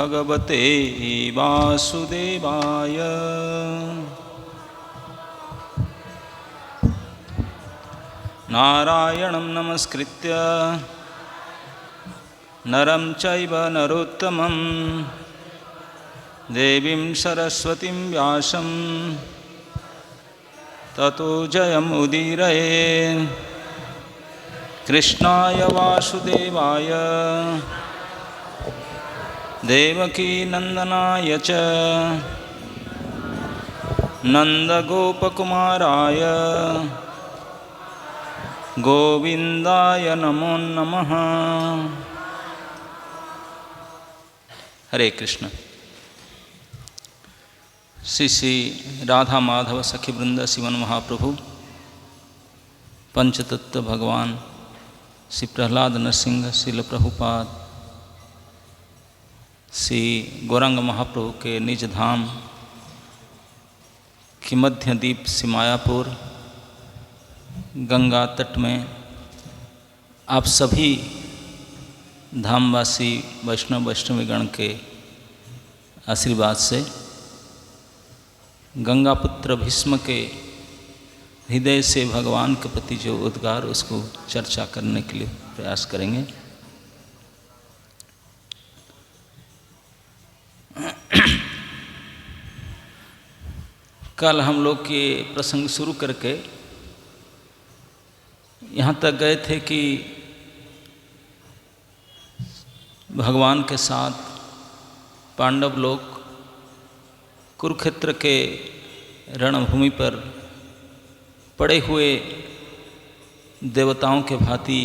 भगवते वासुदेवाय। नारायणं नमस्कृत्य नरं चैव नरोत्तमं देवीं सरस्वतीं व्यासं ततो जयमुदीरये। कृष्णाय वासुदेवाय देवकी नंदनाय च नंदगोपकुमाराय गोविंदाय नमो नमः। हरे कृष्ण। श्री श्री राधा माधव सखी वृंद शिवन महाप्रभु पंचतत्व भगवान श्री प्रहलाद नरसिंह श्रील प्रभुपाद श्री गौरंग महाप्रभु के निज धाम की मध्य द्वीप श्री मायापुर गंगा तट में आप सभी धामवासी वैष्णव वैष्णवीगण के आशीर्वाद से गंगापुत्र भीष्म के हृदय से भगवान के प्रति जो उद्गार उसको चर्चा करने के लिए प्रयास करेंगे। कल हम लोग के प्रसंग शुरू करके यहाँ तक गए थे कि भगवान के साथ पांडव लोग कुरुक्षेत्र के रणभूमि पर पड़े हुए देवताओं के भांति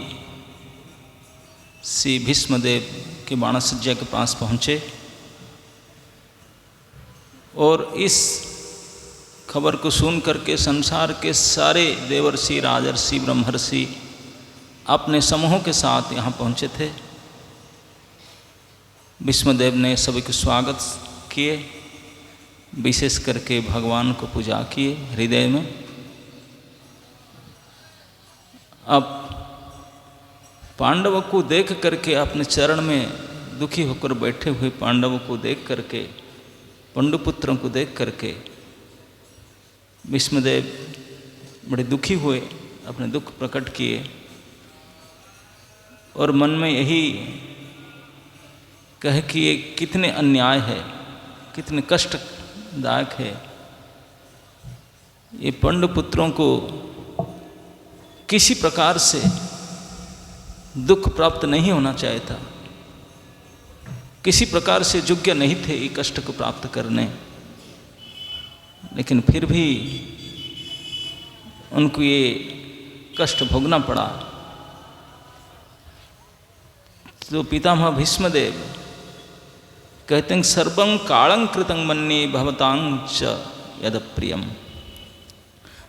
श्री भीष्मदेव के बाणसज्जा के पास पहुँचे और इस खबर को सुन करके संसार के सारे देवर्षि राजर्षि ब्रह्मर्षि अपने समूहों के साथ यहाँ पहुँचे थे। भीष्मदेव ने सभी को स्वागत किए, विशेष करके भगवान को पूजा किए हृदय में। अब पांडवों को देख करके अपने चरण में दुखी होकर बैठे हुए पांडवों को देख करके पांडुपुत्रों को देख करके भीष्मदेव बड़े दुखी हुए, अपने दुख प्रकट किए और मन में यही कहे कि ये कितने अन्याय है, कितने कष्टदायक है। ये पांडुपुत्रों को किसी प्रकार से दुख प्राप्त नहीं होना चाहिए था, किसी प्रकार से योग्य नहीं थे ये कष्ट को प्राप्त करने, लेकिन फिर भी उनको ये कष्ट भोगना पड़ा। तो पितामह भीष्मदेव कहते हैं सर्वं कालं कृतं मन्ये भवतां च यद प्रियम।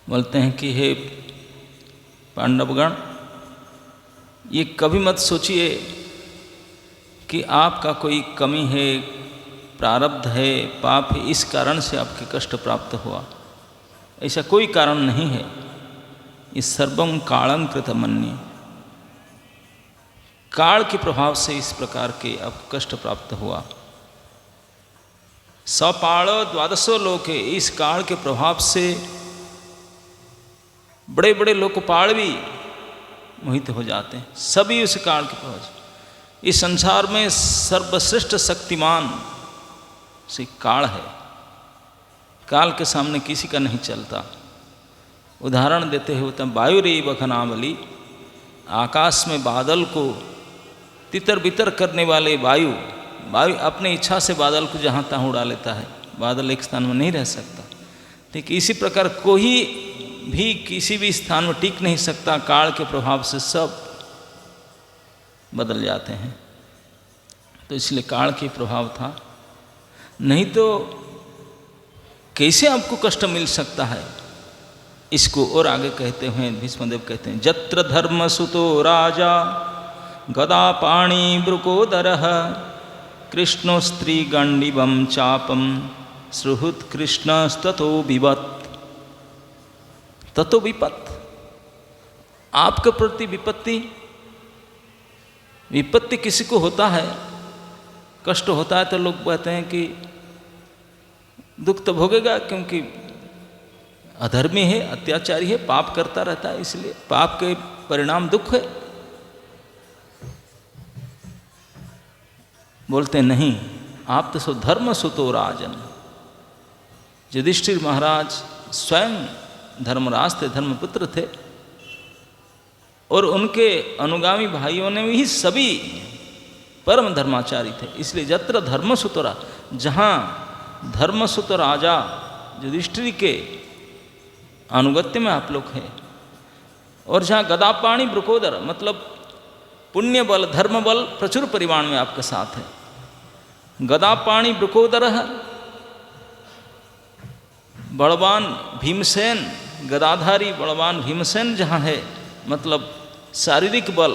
बोलते हैं कि हे पांडवगण, ये कभी मत सोचिए कि आपका कोई कमी है, प्रारब्ध है, पाप है, इस कारण से आपके कष्ट प्राप्त हुआ। ऐसा कोई कारण नहीं है। ये सर्वं कालं कृतं मन्ये, काल के प्रभाव से इस प्रकार के आपको कष्ट प्राप्त हुआ। सपाल द्वादशो लोके, इस काल के प्रभाव से बड़े बड़े लोकपाल भी मोहित हो जाते हैं। सभी उस काल के प्रभाव से, इस संसार में सर्वश्रेष्ठ शक्तिमान से काल है, काल के सामने किसी का नहीं चलता। उदाहरण देते हुए तब वायुरेव घनावली, आकाश में बादल को तितर बितर करने वाले वायु अपनी इच्छा से बादल को जहाँ तहाँ उड़ा लेता है। बादल एक स्थान में नहीं रह सकता। ठीक इसी प्रकार कोई भी किसी भी स्थान में टिक नहीं सकता। काल के प्रभाव से सब बदल जाते हैं। तो इसलिए काल के प्रभाव था, नहीं तो कैसे आपको कष्ट मिल सकता है। इसको और आगे कहते हुए भीष्मदेव कहते हैं जत्र धर्म सुतो राजा गदा पाणी ब्रुकोदरः कृष्णो स्त्री गंडिवम चापम सुहृत कृष्णस्ततो विपत्। ततो विपत्, आपके प्रति विपत्ति किसी को होता है कष्ट होता है तो लोग कहते हैं कि दुख तो भोगेगा, क्योंकि अधर्मी है, अत्याचारी है, पाप करता रहता है, इसलिए पाप के परिणाम दुख है। बोलते नहीं, आप तो सो धर्म सुतो राजन। युधिष्ठिर महाराज स्वयं धर्मराज थे, धर्मपुत्र थे, और उनके अनुगामी भाइयों ने भी सभी परम धर्माचारी थे। इसलिए यत्र धर्मसुत, जहाँ धर्मसुत राजा युधिष्ठिर के अनुगत्य में आप लोग हैं, और जहाँ गदापाणि वृकोदर, मतलब पुण्य बल धर्म बल प्रचुर परिमाण में आपके साथ है। गदापाणि वृकोदर, बलवान भीमसेन, गदाधारी बलवान भीमसेन जहाँ है, मतलब शारीरिक बल,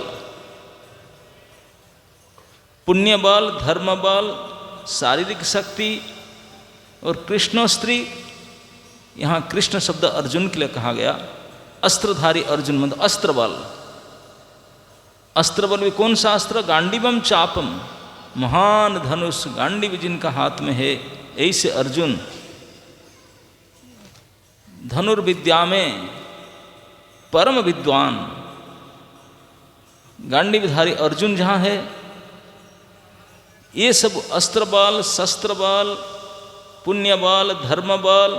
पुण्य बल, धर्म बल, शारीरिक शक्ति, और कृष्णोस्त्री, यहाँ कृष्ण शब्द अर्जुन के लिए कहा गया। अस्त्रधारी अर्जुन मतलब अस्त्र बल। अस्त्र बल भी कौन सा अस्त्र? गांडीवम चापम, महान धनुष गांडीव जिनका हाथ में है, ऐसे अर्जुन धनुर्विद्या में परम विद्वान गांडीवधारी अर्जुन जहाँ है, ये सब अस्त्र बल, शस्त्र बल, पुण्य बल, धर्म बल,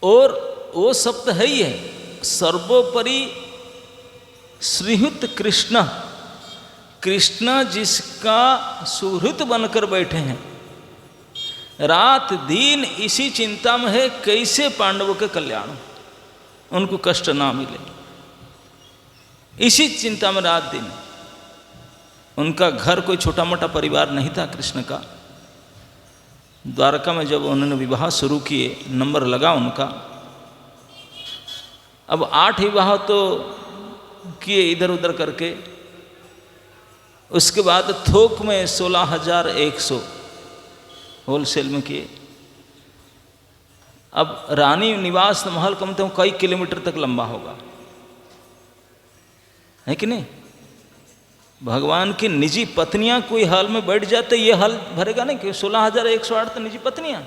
और वो सब तो है ही है। सर्वोपरि श्रीयुत कृष्ण, कृष्ण जिसका सुहृत बनकर बैठे हैं, रात दिन इसी चिंता में है कैसे पांडवों के कल्याण, उनको कष्ट ना मिले, इसी चिंता में रात दिन। उनका घर कोई छोटा मोटा परिवार नहीं था कृष्ण का। द्वारका में जब उन्होंने विवाह शुरू किए, नंबर लगा उनका। अब 8 विवाह तो किए इधर उधर करके, उसके बाद थोक में 16,100 होलसेल में किए। अब रानी निवास महल कम से कम कई किलोमीटर तक लंबा होगा, है कि नहीं? भगवान की निजी पत्नियां कोई हॉल में बैठ जाते, ये हॉल भरेगा नहीं, कि 16,108 तो निजी पत्नियां,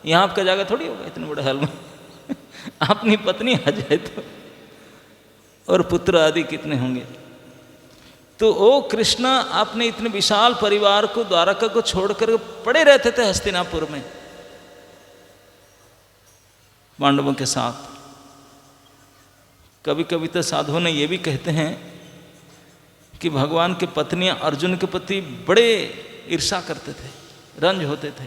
यहाँ आपका जगह थोड़ी होगा इतने बड़े हॉल में। अपनी पत्नी आ जाए तो, और पुत्र आदि कितने होंगे। तो ओ कृष्ण अपने इतने विशाल परिवार को, द्वारका को छोड़कर पड़े रहते थे हस्तिनापुर में पांडवों के साथ। कभी कभी तो साधुओं ने ये भी कहते हैं कि भगवान के पत्नियां अर्जुन के प्रति बड़े ईर्षा करते थे, रंज होते थे।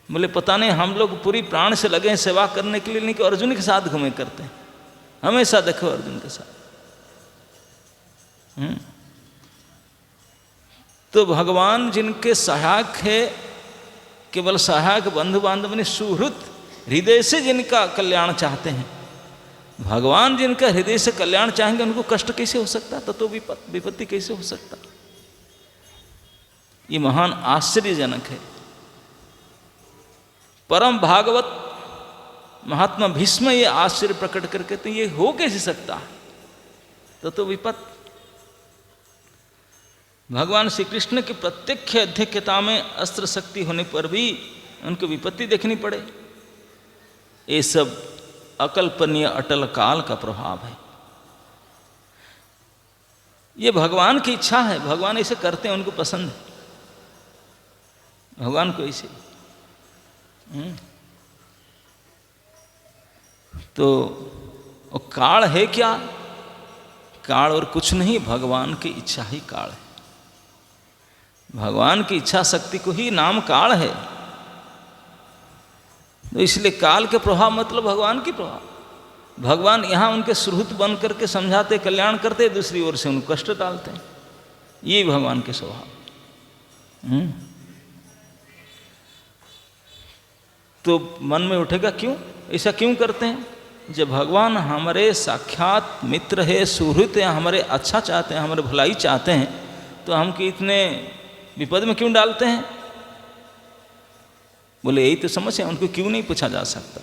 बोले पता नहीं, हम लोग पूरी प्राण से लगे हैं सेवा करने के लिए, नहीं कि अर्जुन के साथ घूमे करते हैं, हमेशा देखो अर्जुन के साथ। तो भगवान जिनके सहायक है, केवल सहायक बंधु बांधव नहीं, सुहृत हृदय से जिनका कल्याण चाहते हैं, भगवान जिनका हृदय से कल्याण चाहेंगे, उनको कष्ट कैसे हो सकता, तो विपत्ति कैसे हो सकता? ये महान आश्चर्यजनक है। परम भागवत महात्मा भीष्म ये आश्चर्य प्रकट करके, तो ये हो कैसे सकता? तो विपत्ति। भगवान श्री कृष्ण की प्रत्यक्ष अध्यक्षता में अस्त्र शक्ति होने पर भी उनको विपत्ति देखनी पड़े, ये सब अकल्पनीय अटल काल का प्रभाव है। ये भगवान की इच्छा है, भगवान ऐसे करते हैं, उनको पसंद है, भगवान को ऐसे। तो काल है क्या? काल और कुछ नहीं, भगवान की इच्छा ही काल है। भगवान की इच्छा शक्ति को ही नाम काल है। तो इसलिए काल के प्रभाव मतलब भगवान की प्रभाव। भगवान यहाँ उनके सुहृत बन करके समझाते, कल्याण करते, दूसरी ओर से उनको कष्ट डालते हैं। ये भगवान के स्वभाव। तो मन में उठेगा क्यों, ऐसा क्यों करते हैं? जब भगवान हमारे साक्षात मित्र है, सुहृत है, हमारे अच्छा चाहते हैं, हमारे भलाई चाहते हैं, तो हम कि इतने विपद में क्यों डालते हैं? बोले यही तो समस्या, उनको क्यों नहीं पूछा जा सकता।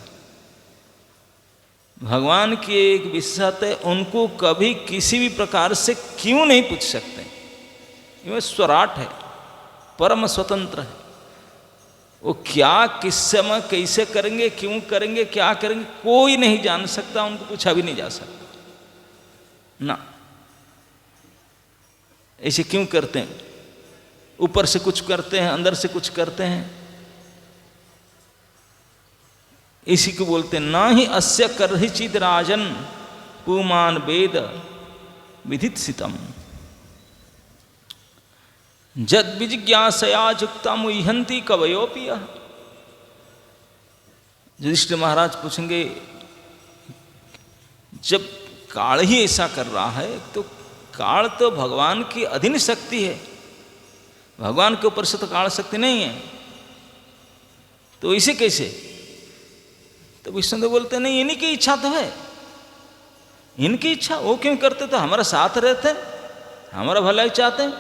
भगवान की एक विशेषता है, उनको कभी किसी भी प्रकार से क्यों नहीं पूछ सकते। ये स्वराट है, परम स्वतंत्र है। वो क्या, किस समय, कैसे करेंगे, क्यों करेंगे, क्या करेंगे, कोई नहीं जान सकता, उनको पूछा भी नहीं जा सकता ना। ऐसे क्यों करते हैं? ऊपर से कुछ करते हैं, अंदर से कुछ करते हैं। इसी को बोलते हैं ना ही अस्य करहिचिद राजन पुमान वेद विधित सितम जद विजिज्ञासया जुक्ता मुह्यंती कवयोपि। युधिष्ठिर महाराज पूछेंगे, जब काल ही ऐसा कर रहा है तो काल तो भगवान की अधीन शक्ति है, भगवान के ऊपर से तो काल शक्ति नहीं है, तो इसे कैसे? तो विष्णुदेव बोलते नहीं, इन्हीं की इच्छा तो है, इनकी इच्छा। वो क्यों करते? तो हमारा साथ रहते हैं, हमारा भलाई चाहते हैं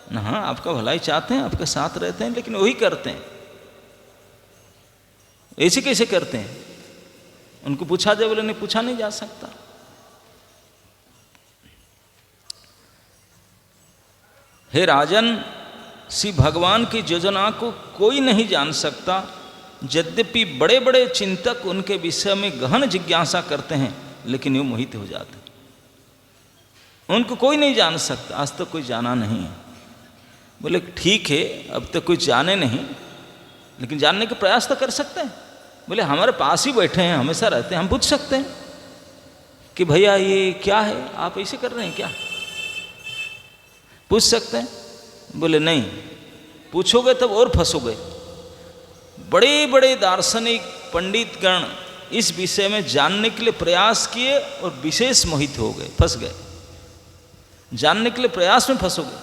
ना। हाँ, आपका भलाई चाहते हैं, आपके साथ रहते हैं, लेकिन वही करते हैं। ऐसे कैसे करते हैं? उनको पूछा जाए, बोले नहीं, पूछा नहीं जा सकता। हे राजन, श्री भगवान की योजना को कोई नहीं जान सकता। यद्यपि बड़े बड़े चिंतक उनके विषय में गहन जिज्ञासा करते हैं, लेकिन वे मोहित हो जाते हैं। उनको कोई नहीं जान सकता, आज तक कोई जाना नहीं है। बोले ठीक है, अब तक कोई जाने नहीं, लेकिन जानने के प्रयास तो कर सकते हैं। बोले हमारे पास ही बैठे हैं, हमेशा रहते हैं, हम पूछ सकते हैं कि भैया ये क्या है, आप ऐसे कर रहे हैं क्या? पूछ सकते हैं। बोले नहीं, पूछोगे तब और फंसोगे। बड़े बड़े दार्शनिक पंडितगण इस विषय में जानने के लिए प्रयास किए और विशेष मोहित हो गए, फंस गए। जानने के लिए प्रयास में फंसोगे,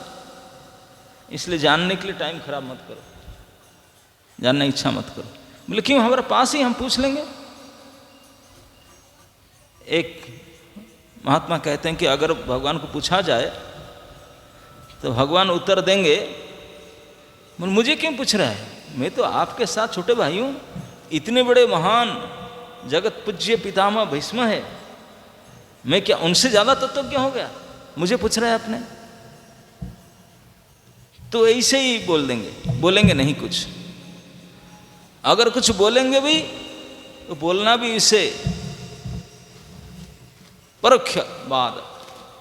इसलिए जानने के लिए टाइम खराब मत करो, जानने की इच्छा मत करो। बोले क्यों? हमारे पास ही, हम पूछ लेंगे। एक महात्मा कहते हैं कि अगर भगवान को पूछा जाए तो भगवान उत्तर देंगे, मुझे क्यों पूछ रहा है, मैं तो आपके साथ छोटे भाई हूँ। इतने बड़े महान जगत पूज्य पितामह भीष्म है, मैं क्या उनसे ज़्यादा तत्वज्ञ हो गया? मुझे पूछ रहा है आपने? तो ऐसे ही बोल देंगे, बोलेंगे नहीं कुछ। अगर कुछ बोलेंगे भी तो बोलना भी इसे परोक्ष बात,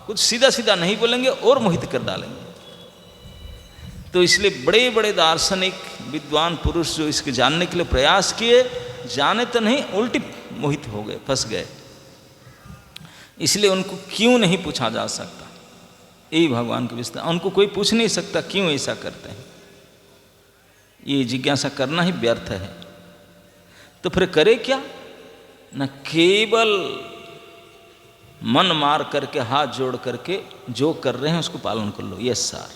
कुछ सीधा सीधा नहीं बोलेंगे और मोहित कर डालेंगे। तो इसलिए बड़े बड़े दार्शनिक विद्वान पुरुष जो इसके जानने के लिए प्रयास किए, जाने तो नहीं, उल्टी मोहित हो गए, फंस गए। इसलिए उनको क्यों नहीं पूछा जा सकता, यही भगवान के विस्तार। उनको कोई पूछ नहीं सकता क्यों ऐसा करते हैं। ये जिज्ञासा करना ही व्यर्थ है। तो फिर करे क्या? न केवल मन मार करके, हाथ जोड़ करके जो कर रहे हैं उसको पालन कर लो। यस सर,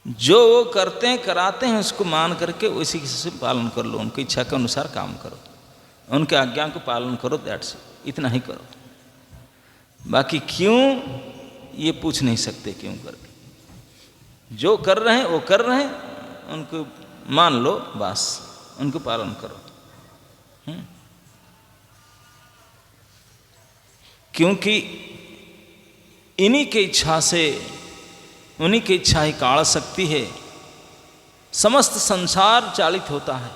जो वो करते हैं कराते हैं उसको मान करके उसी से पालन कर लो। उनकी इच्छा के अनुसार काम करो, उनके आज्ञा को पालन करो, दैट्स इतना ही करो। बाकी क्यों ये पूछ नहीं सकते क्यों करके। जो कर रहे हैं वो कर रहे हैं, उनको मान लो, बस उनको पालन करो। क्योंकि इन्हीं की इच्छा से, उन्हीं की इच्छा ही काल शक्ति है, समस्त संसार चालित होता है।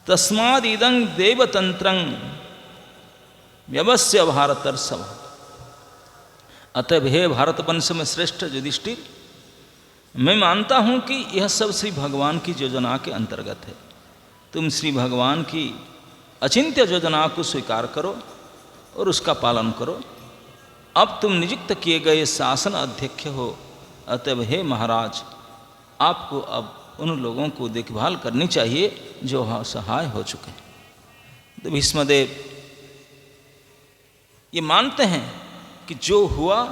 तस्माद इदं देवतंत्रं व्यवस्य भारतर्षभ। अतः हे भारत वंश में श्रेष्ठ युधिष्ठिर, मैं मानता हूँ कि यह सब श्री भगवान की योजना के अंतर्गत है। तुम श्री भगवान की अचिंत्य योजना को स्वीकार करो और उसका पालन करो। अब तुम नियुक्त किए गए शासन अध्यक्ष हो, अतः हे महाराज, आपको अब उन लोगों को देखभाल करनी चाहिए जो असहाय हो चुके हैं। तो भीष्मदेव ये मानते हैं कि जो हुआ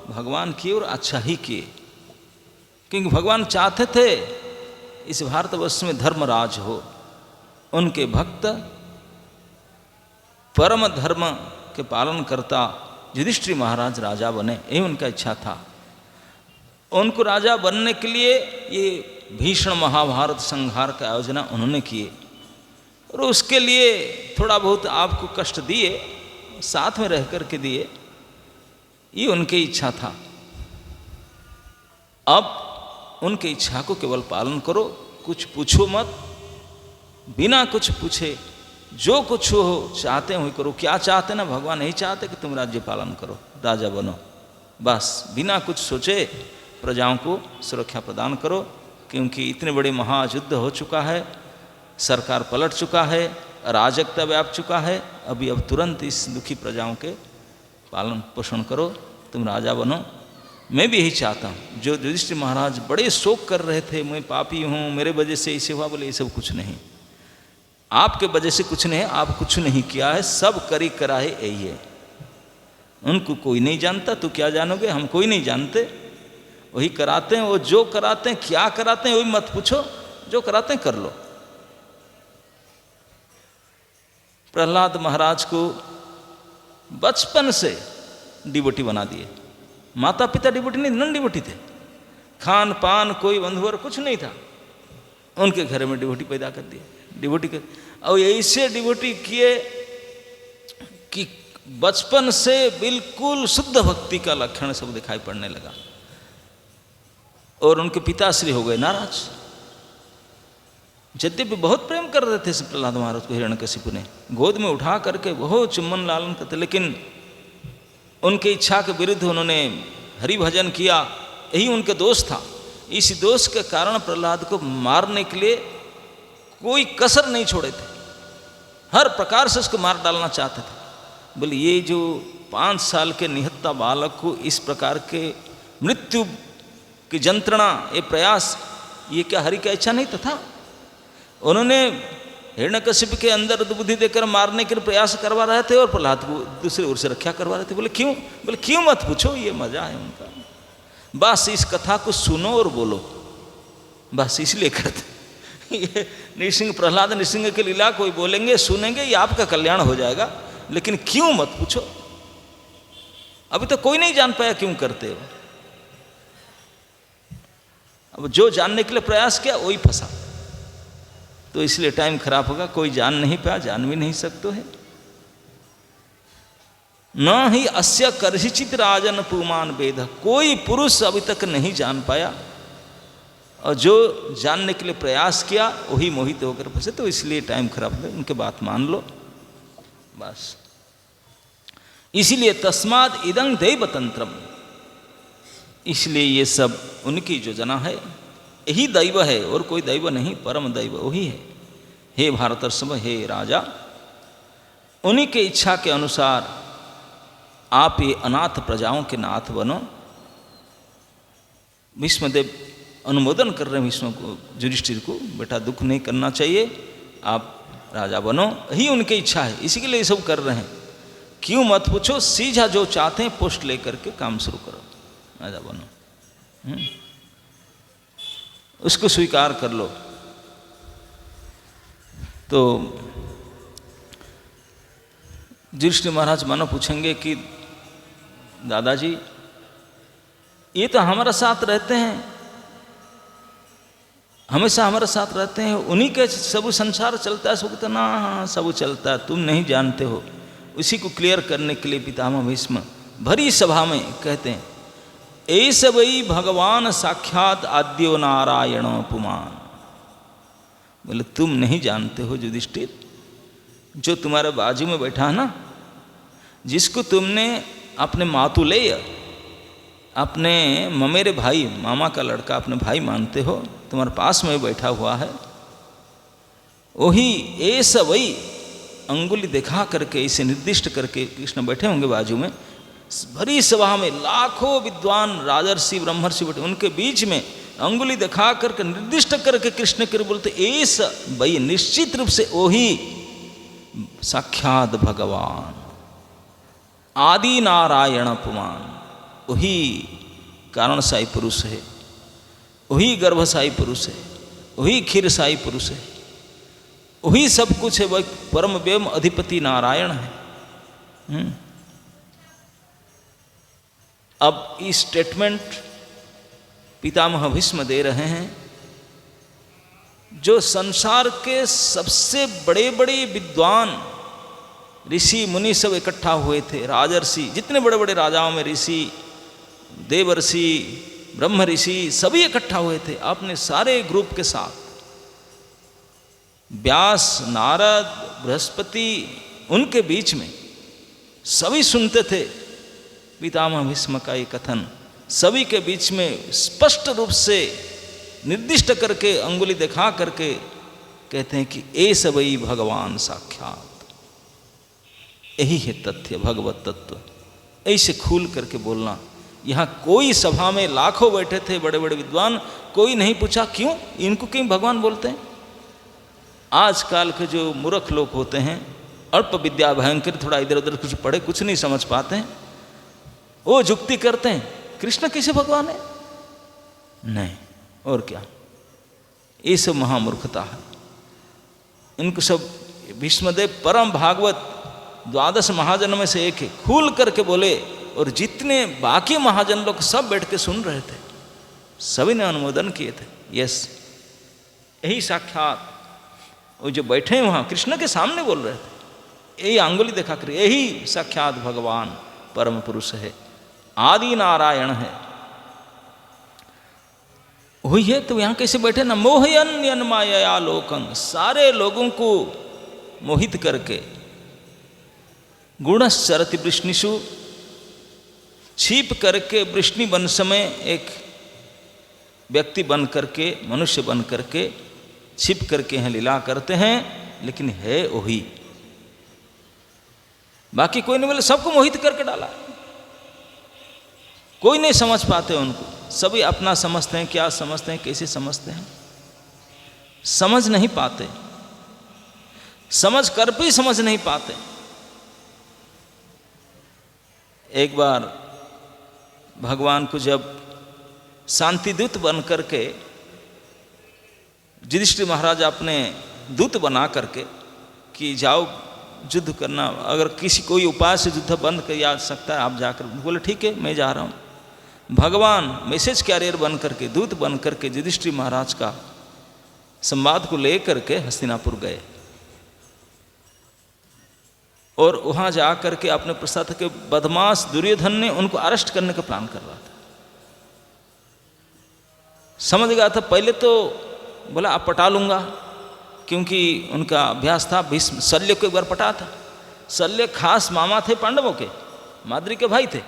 भगवान किए और अच्छा ही किए, क्योंकि भगवान चाहते थे इस भारतवर्ष में धर्मराज हो, उनके भक्त परम धर्म के पालन करता युधिष्ठिर महाराज राजा बने, यही उनका इच्छा था। उनको राजा बनने के लिए ये भीषण महाभारत संहार का आयोजना उन्होंने किए, और उसके लिए थोड़ा बहुत आपको कष्ट दिए, साथ में रह कर के दिए, ये उनकी इच्छा था। अब उनकी इच्छा को केवल पालन करो, कुछ पूछो मत, बिना कुछ पूछे जो कुछ हो चाहते हो करो। क्या चाहते ना, भगवान नहीं चाहते कि तुम राज्य पालन करो, राजा बनो, बस बिना कुछ सोचे प्रजाओं को सुरक्षा प्रदान करो, क्योंकि इतने बड़े महायुद्ध हो चुका है, सरकार पलट चुका है, अराजकता व्याप चुका है। अभी अब तुरंत इस दुखी प्रजाओं के पालन पोषण करो, तुम राजा बनो। मैं भी यही चाहता हूँ। जो युधिष्ठिर महाराज बड़े शोक कर रहे थे, मैं पापी हूँ, मेरे वजह से ऐसे हुआ, बोले ये सब कुछ नहीं, आपके वजह से कुछ नहीं है, आप कुछ नहीं किया है, सब करी करा है यही है। उनको कोई नहीं जानता, तो क्या जानोगे, हम कोई नहीं जानते, वही कराते हैं। वो जो कराते हैं, क्या कराते हैं वही मत पूछो, जो कराते हैं कर लो। प्रहलाद महाराज को बचपन से डिवोटी बना दिए। माता पिता डिवोटी नहीं, नन डिवोटी थे। खान पान कोई बंधुवर कुछ नहीं था, उनके घर में डिवोटी पैदा कर दिए, डिवोटी कर। और ऐसे डिवोटी किए कि बचपन से बिल्कुल शुद्ध भक्ति का लक्षण सब दिखाई पड़ने लगा। और उनके पिताश्री हो गए नाराज। यद्यपि बहुत प्रेम कर रहे थे प्रहलाद महाराज को हिरण्यकशिपु ने, गोद में उठा करके बहुत चुम्बन लालन करते, लेकिन उनकी इच्छा के विरुद्ध उन्होंने हरि भजन किया, यही उनके दोष था। इस दोष के कारण प्रहलाद को मारने के लिए कोई कसर नहीं छोड़े थे, हर प्रकार से उसको मार डालना चाहते थे। बोले ये जो 5 साल के निहत्ता बालक को इस प्रकार के मृत्यु की यंत्रणा, ये प्रयास, ये क्या हरि का इच्छा नहीं था? उन्होंने हिरण्यकशिपु के अंदर बुद्धि देकर मारने के प्रयास करवा रहे थे और प्रहलाद को दूसरी ओर से रक्षा करवा रहे थे। बोले क्यों? बोले क्यों मत पूछो, ये मजा है उनका, बस इस कथा को सुनो और बोलो, बस इसलिए करते। ये नृसिंह, प्रहलाद नृसिंह की लीला कोई बोलेंगे सुनेंगे, ये आपका कल्याण हो जाएगा, लेकिन क्यों मत पूछो। अभी तो कोई नहीं जान पाया क्यों करते हो। अब जो जानने के लिए प्रयास किया वही फंसा, तो इसलिए टाइम खराब होगा। कोई जान नहीं पाया, जान भी नहीं सकते है। न ही अस्य कर्षिचित राजन पुमान वेद, कोई पुरुष अभी तक नहीं जान पाया, और जो जानने के लिए प्रयास किया वही मोहित होकर फंसे। तो इसलिए टाइम खराब है, उनके बात मान लो बस। इसीलिए तस्माद इदं दैव तंत्रम, इसलिए ये सब उनकी योजना है, यही दैव है और कोई दैव नहीं, परम दैव वही है। हे भारतर्षभ, हे राजा, उन्हीं के इच्छा के अनुसार आप ये अनाथ प्रजाओं के नाथ बनो। भीष्मदेव अनुमोदन कर रहे हैं भीष्म को, युधिष्ठिर को, बेटा दुख नहीं करना चाहिए, आप राजा बनो, यही उनकी इच्छा है, इसी के लिए सब कर रहे हैं। क्यों मत पूछो, सीधा जो चाहते हैं पोस्ट लेकर के काम शुरू करो, राजा बनो, उसको स्वीकार कर लो। तो युधिष्ठिर महाराज मानो पूछेंगे कि दादाजी ये तो हमारे साथ रहते हैं, हमेशा हमारे साथ रहते हैं, उन्हीं के सब संसार चलता है, सब ना सब चलता है, तुम नहीं जानते हो। उसी को क्लियर करने के लिए पितामह भीष्म भरी सभा में कहते हैं, ऐस वही भगवान साक्षात आद्यो नारायण पुमान। बोले तुम नहीं जानते हो युधिष्ठिर, जो तुम्हारे बाजू में बैठा है ना, जिसको तुमने अपने मातुलेय, अपने ममेरे भाई, मामा का लड़का अपने भाई मानते हो, तुम्हारे पास में बैठा हुआ है, वही ऐसा वही अंगुली दिखा करके इसे निर्दिष्ट करके कृष्ण बैठे होंगे बाजू में, भरी सभा में लाखों विद्वान राजर्षि ब्रह्मर्षि बैठे, उनके बीच में अंगुली दिखा करके निर्दिष्ट करके कृष्ण के बोलते ऐसा भाई, निश्चित रूप से वही साक्षात भगवान आदि नारायण पुमान, वही कारणसाई पुरुष है, वही गर्भसाई पुरुष है, वही क्षीरसाई पुरुष है, वही सब कुछ है, वही परम व्योम अधिपति नारायण है। अब इस स्टेटमेंट पितामह भीष्म दे रहे हैं, जो संसार के सबसे बड़े बड़े विद्वान ऋषि मुनि सब इकट्ठा हुए थे, राजर्षि, जितने बड़े बड़े राजाओं में ऋषि, देवर्षि, ब्रह्म ऋषि सभी इकट्ठा हुए थे अपने सारे ग्रुप के साथ। व्यास, नारद, बृहस्पति उनके बीच में सभी सुनते थे पितामह भीष्म का ये कथन। सभी के बीच में स्पष्ट रूप से निर्दिष्ट करके अंगुली दिखा करके कहते हैं कि ए सबई भगवान साक्षात, यही है तथ्य भगवत तत्व। ऐसे खूल करके बोलना। यहाँ कोई सभा में लाखों बैठे थे बड़े बड़े विद्वान, कोई नहीं पूछा क्यों इनको क्यों भगवान बोलते हैं। आजकल के जो मूर्ख लोग होते हैं, अल्प विद्या भयंकर, थोड़ा इधर उधर कुछ पढ़े कुछ नहीं समझ पाते हैं, वो जुक्ति करते हैं कृष्ण कैसे भगवान है। नहीं, और क्या, ये सब महामूर्खता है। इनको सब भीष्मदेव परम भागवत 12 महाजन में से एक है, खूल करके बोले। और जितने बाकी महाजन लोग सब बैठ के सुन रहे थे, सभी ने अनुमोदन किए थे। यस, यही साक्षात वो जो बैठे हैं वहाँ कृष्ण के सामने बोल रहे थे, यही अंगुली दिखा कर यही साक्षात भगवान परम पुरुष है, आदि नारायण है, वही है। तो यहाँ कैसे बैठे ना, मोहयन माया लोकं, सारे लोगों को मोहित करके, गुणश्चरति वृष्णिषु, छिप करके वृष्णि वंश में एक व्यक्ति बन करके, मनुष्य बन करके छिप करके हैं लीला करते हैं, लेकिन है वही, बाकी कोई नहीं। बोले सबको मोहित करके डाला, कोई नहीं समझ पाते उनको, सभी अपना समझते हैं, क्या समझते हैं, कैसे समझते हैं, समझ नहीं पाते, समझ कर भी समझ नहीं पाते। एक बार भगवान को जब शांति दूत बन करके युधिष्ठिर महाराज अपने दूत बना करके कि जाओ युद्ध करना, अगर किसी कोई उपाय से युद्ध बंद कर जा सकता है आप जाकर, बोले ठीक है मैं जा रहा हूँ। भगवान मैसेज कैरियर बन करके, दूत बन करके युधिष्ठिर महाराज का संवाद को ले करके हस्तिनापुर गए और वहाँ जा करके अपने प्रसाद के बदमाश दुर्योधन ने उनको अरेस्ट करने का प्लान कर रहा था। समझ गया था, पहले तो बोला अब पटा लूँगा, क्योंकि उनका अभ्यास था। भीष्म शल्य को एक बार पटा था। शल्य खास मामा थे पांडवों के, माद्री के भाई थे,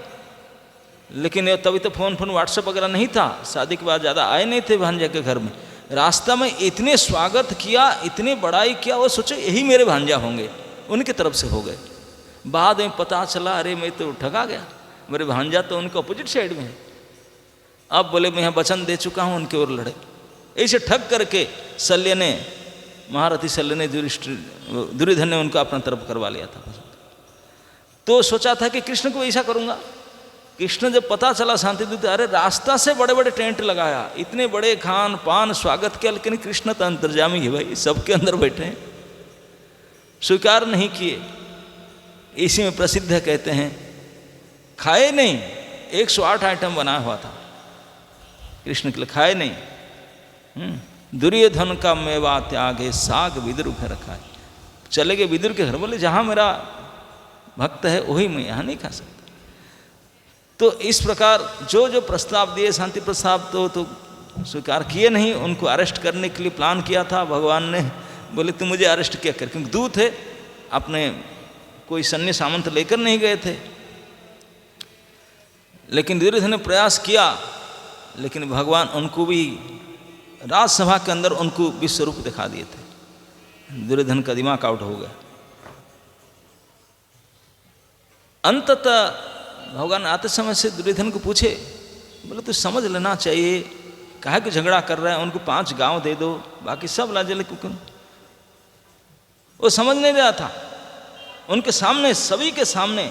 लेकिन तभी तो फ़ोन व्हाट्सएप वगैरह नहीं था, शादी के बाद ज़्यादा आए नहीं थे भांजा के घर में। रास्ता में इतने स्वागत किया, इतने बड़ाई किया, वो सोचे यही मेरे भांजा होंगे, उनकी तरफ से हो गए। बाद में पता चला अरे मैं तो ठगा गया, मेरे भांजा तो उनके अपोजिट साइड में है। अब बोले मैं यहाँ वचन दे चुका हूँ, उनके ओर लड़े। ऐसे ठग करके शल्य ने, महारथी शल्य ने, दुर्योधन ने उनको अपना तरफ करवा लिया था। तो सोचा था कि कृष्ण को ऐसा करूँगा। कृष्ण जब पता चला शांति दूत, अरे रास्ता से बड़े बड़े टेंट लगाया, इतने बड़े खान पान स्वागत किया, लेकिन कृष्ण तो अंतर्जामी है भाई, सबके अंदर बैठे हैं, स्वीकार नहीं किए। इसी में प्रसिद्ध है, कहते हैं खाए नहीं, 108 आइटम बनाया हुआ था कृष्ण के लिए, खाए नहीं। दुर्योधन का मेवा त्यागे साग विदुर घर खाए, चले गए विदुर के घर, बोले जहाँ मेरा भक्त है वही मैं यहाँ नहीं खा सकता। तो इस प्रकार जो जो प्रस्ताव दिए शांति प्रस्ताव तो स्वीकार किए नहीं, उनको अरेस्ट करने के लिए प्लान किया था भगवान ने। बोले तुम मुझे अरेस्ट क्या कर, क्योंकि दूत है, अपने कोई सैन्य सामंत लेकर नहीं गए थे। लेकिन दुर्योधन ने प्रयास किया, लेकिन भगवान उनको भी राजसभा के अंदर उनको विश्वरूप दिखा दिए थे। दुर्योधन का दिमाग आउट हो गया। अंततः भगवान आते समय से दुर्योधन को पूछे, बोले तू समझ लेना चाहिए, काहे को झगड़ा कर रहा है, उनको 5 गांव दे दो, बाकी सब लाजले क्यों। वो समझ नहीं रहा था, उनके सामने, सभी के सामने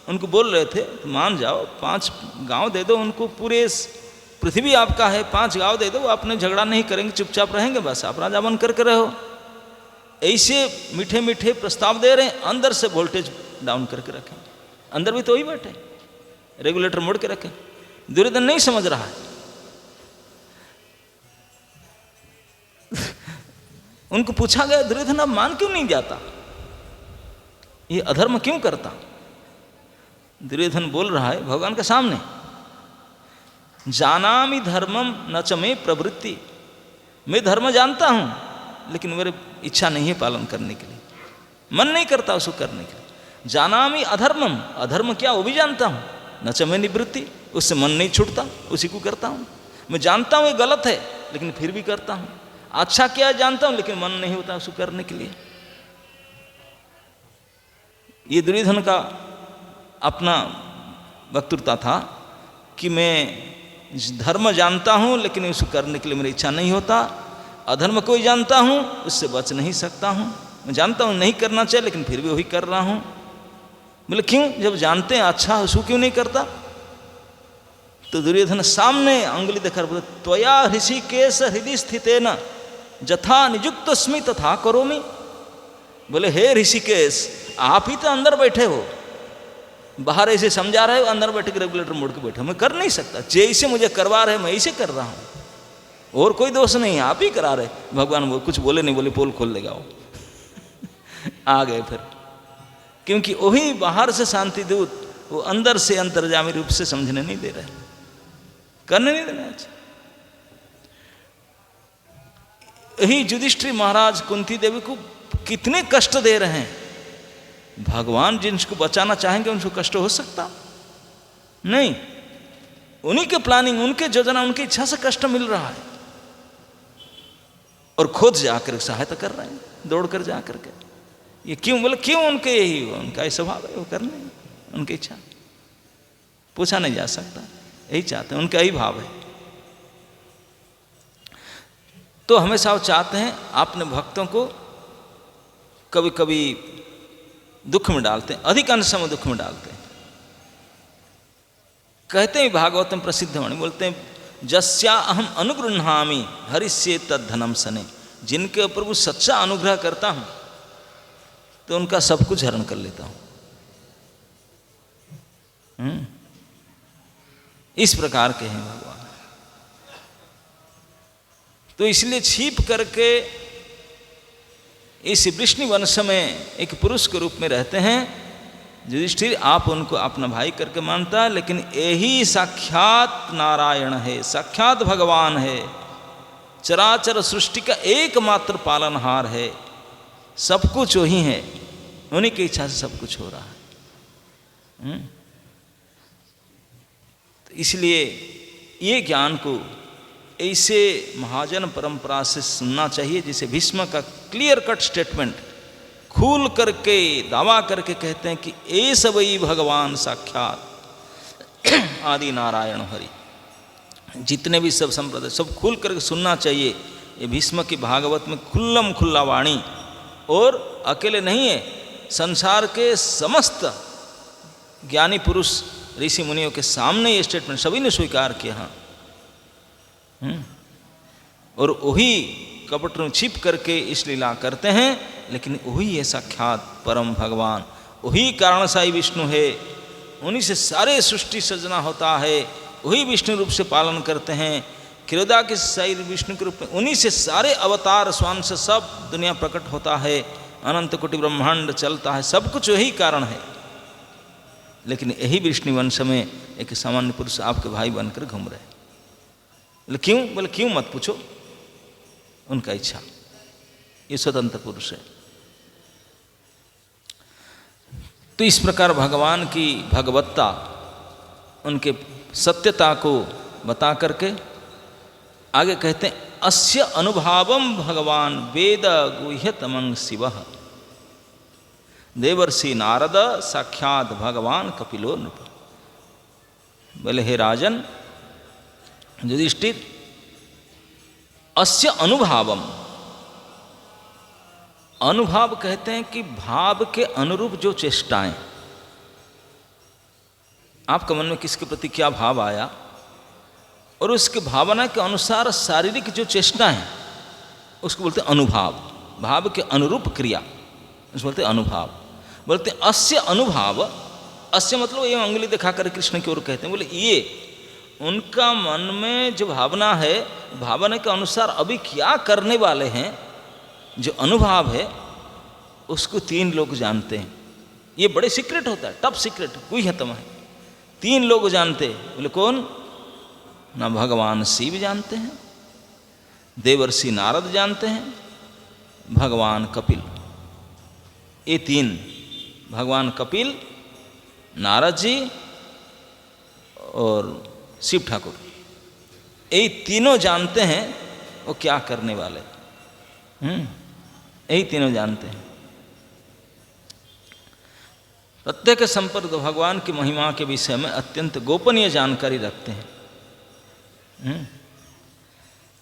उनको बोल रहे थे तो मान जाओ, 5 गांव दे दो उनको, पूरे पृथ्वी आपका है, 5 गांव दे दो, अपने झगड़ा नहीं करेंगे, चुपचाप रहेंगे, बस आप राजा बन करके रहो। ऐसे मीठे मीठे प्रस्ताव दे रहे हैं, अंदर से वोल्टेज डाउन करके रखें, अंदर भी तो वही बैठे, रेगुलेटर मोड़ के रखें। दुर्योधन नहीं समझ रहा है। उनको पूछा गया दुर्योधन अब मान क्यों नहीं जाता, ये अधर्म क्यों करता? दुर्योधन बोल रहा है भगवान के सामने, जानामि धर्मम न च मे प्रवृत्ति, मैं धर्म जानता हूं लेकिन मेरी इच्छा नहीं है पालन करने के लिए, मन नहीं करता उसको करने के लिए। जानामि अधर्मम, अधर्म क्या वो भी जानता हूं, न च मे निवृत्ति, उससे मन नहीं छूटता, उसी को करता हूं। मैं जानता हूं ये गलत है लेकिन फिर भी करता हूं। अच्छा क्या जानता हूं लेकिन मन नहीं होता उसको करने के लिए। ये दुर्योधन का अपना वक्तृता था कि मैं धर्म जानता हूं लेकिन उसको करने के लिए मेरी इच्छा नहीं होता, अधर्म को ही जानता हूं उससे बच नहीं सकता हूं, मैं जानता हूं नहीं करना चाहिए लेकिन फिर भी वही कर रहा हूं। बोले क्यों? जब जानते हैं अच्छा उसको क्यों नहीं करता? तो दुर्योधन सामने अंगुली देकर बोले, त्वया ऋषिकेश हृदय स्थितेन जथा नियुक्तस्मि तथा करोमि। बोले हे ऋषिकेश, आप ही तो अंदर बैठे हो, बाहर ऐसे समझा रहे हो, अंदर बैठे के रेगुलेटर मोड़ के बैठे, मैं कर नहीं सकता, जैसे मुझे करवा रहे मैं ऐसे कर रहा हूं, और कोई दोष नहीं है, आप ही करा रहे। भगवान वो कुछ बोले नहीं, बोले पोल खोल लेगा वो आ गए फिर, क्योंकि वही बाहर से शांति दूत वो अंदर से अंतर्जामी रूप से समझने नहीं दे रहे, करने नहीं देना। यही युधिष्ठिर महाराज कुंती देवी को कितने कष्ट दे रहे हैं। भगवान जिनको बचाना चाहेंगे उनको कष्ट हो सकता नहीं, उन्हीं के प्लानिंग, उनके योजना, उनकी इच्छा से कष्ट मिल रहा है, और खुद जाकर सहायता कर रहे हैं, दौड़ कर जाकर के। ये क्यों? बोले क्यों? उनके यही उनका स्वभाव है, वो करने उनकी इच्छा, पूछा नहीं जा सकता, यही चाहते हैं, उनका यही भाव है। तो हमेशा वो चाहते हैं अपने भक्तों को कभी कभी दुख में डालते हैं, अधिकांश समय दुख में डालते हैं। कहते हैं भागवत में प्रसिद्ध वाणी, बोलते हैं जस्या अहम अनुगृह्णामि हरिष्ये तद्धनम सने, जिनके ऊपर वो सच्चा अनुग्रह करता हूं तो उनका सब कुछ हरण कर लेता हूं। इस प्रकार के हैं भगवान। तो इसलिए छिप करके इस वृष्णि वंश में एक पुरुष के रूप में रहते हैं। युधिष्ठिर आप उनको अपना भाई करके मानता है, लेकिन यही साक्षात नारायण है, साक्षात भगवान है, चराचर सृष्टि का एकमात्र पालनहार है, सब कुछ वही है, उन्हीं की इच्छा से सब कुछ हो रहा है। तो इसलिए ये ज्ञान को ऐसे महाजन परंपरा से सुनना चाहिए, जिसे भीष्म का क्लियर कट स्टेटमेंट खुल करके दावा करके कहते हैं कि ऐसा वही भगवान साक्षात आदि नारायण हरि। जितने भी सब संप्रदाय सब खुल करके सुनना चाहिए। ये भीष्म की भागवत में खुल्लम खुल्ला वाणी, और अकेले नहीं है, संसार के समस्त ज्ञानी पुरुष ऋषि मुनियों के सामने ये स्टेटमेंट सभी ने स्वीकार किया। हाँ, और वही कपट में छिप करके इस लीला करते हैं, लेकिन वही है साक्षात परम भगवान, वही कारणसाई विष्णु है, उन्हीं से सारे सृष्टि सृजना होता है, वही विष्णु रूप से पालन करते हैं, क्षीरोदा के साई विष्णु के रूप में उन्हीं से सारे अवतार स्वान से सब दुनिया प्रकट होता है, अनंत कोटि ब्रह्मांड चलता है, सब कुछ वही कारण है। लेकिन यही विष्णु वंश में एक सामान्य पुरुष आपके भाई बनकर घूम रहे। बोले क्यों? बोले क्यों मत पूछो, उनका इच्छा, ये स्वतंत्र पुरुष है। तो इस प्रकार भगवान की भगवत्ता, उनके सत्यता को बता करके आगे कहते हैं अस्य अनुभावम भगवान वेद गुह्यतमं शिवः देवर्षि नारद साक्षात भगवान कपिलो नृप। बोले हे राजन युधिष्ठिर, अस्य अनुभावम, अनुभाव कहते हैं कि भाव के अनुरूप जो चेष्टाएं, आपके मन में किसके प्रति क्या भाव आया और उसके भावना के अनुसार शारीरिक जो चेष्टाएं उसको बोलते हैं अनुभाव। भाव के अनुरूप क्रिया उसको बोलते हैं अनुभाव। बोलते हैं अस्य अनुभाव, अस्य मतलब ये अंगुली दिखाकर कृष्ण की ओर कहते हैं, बोले ये उनका मन में जो भावना है, भावना के अनुसार अभी क्या करने वाले हैं, जो अनुभाव है उसको तीन लोग जानते हैं। ये बड़े सीक्रेट होता है, टॉप सीक्रेट, गुह्यतम है। 3 लोग जानते, बोले कौन? ना भगवान शिव जानते हैं, देवर्षि नारद जानते हैं, भगवान कपिल। ये 3, भगवान कपिल, नारद जी और शिव ठाकुर, यही तीनों जानते हैं वो क्या करने वाले। यही तीनों जानते हैं। प्रत्येक संपर्क भगवान की महिमा के विषय में अत्यंत गोपनीय जानकारी रखते हैं।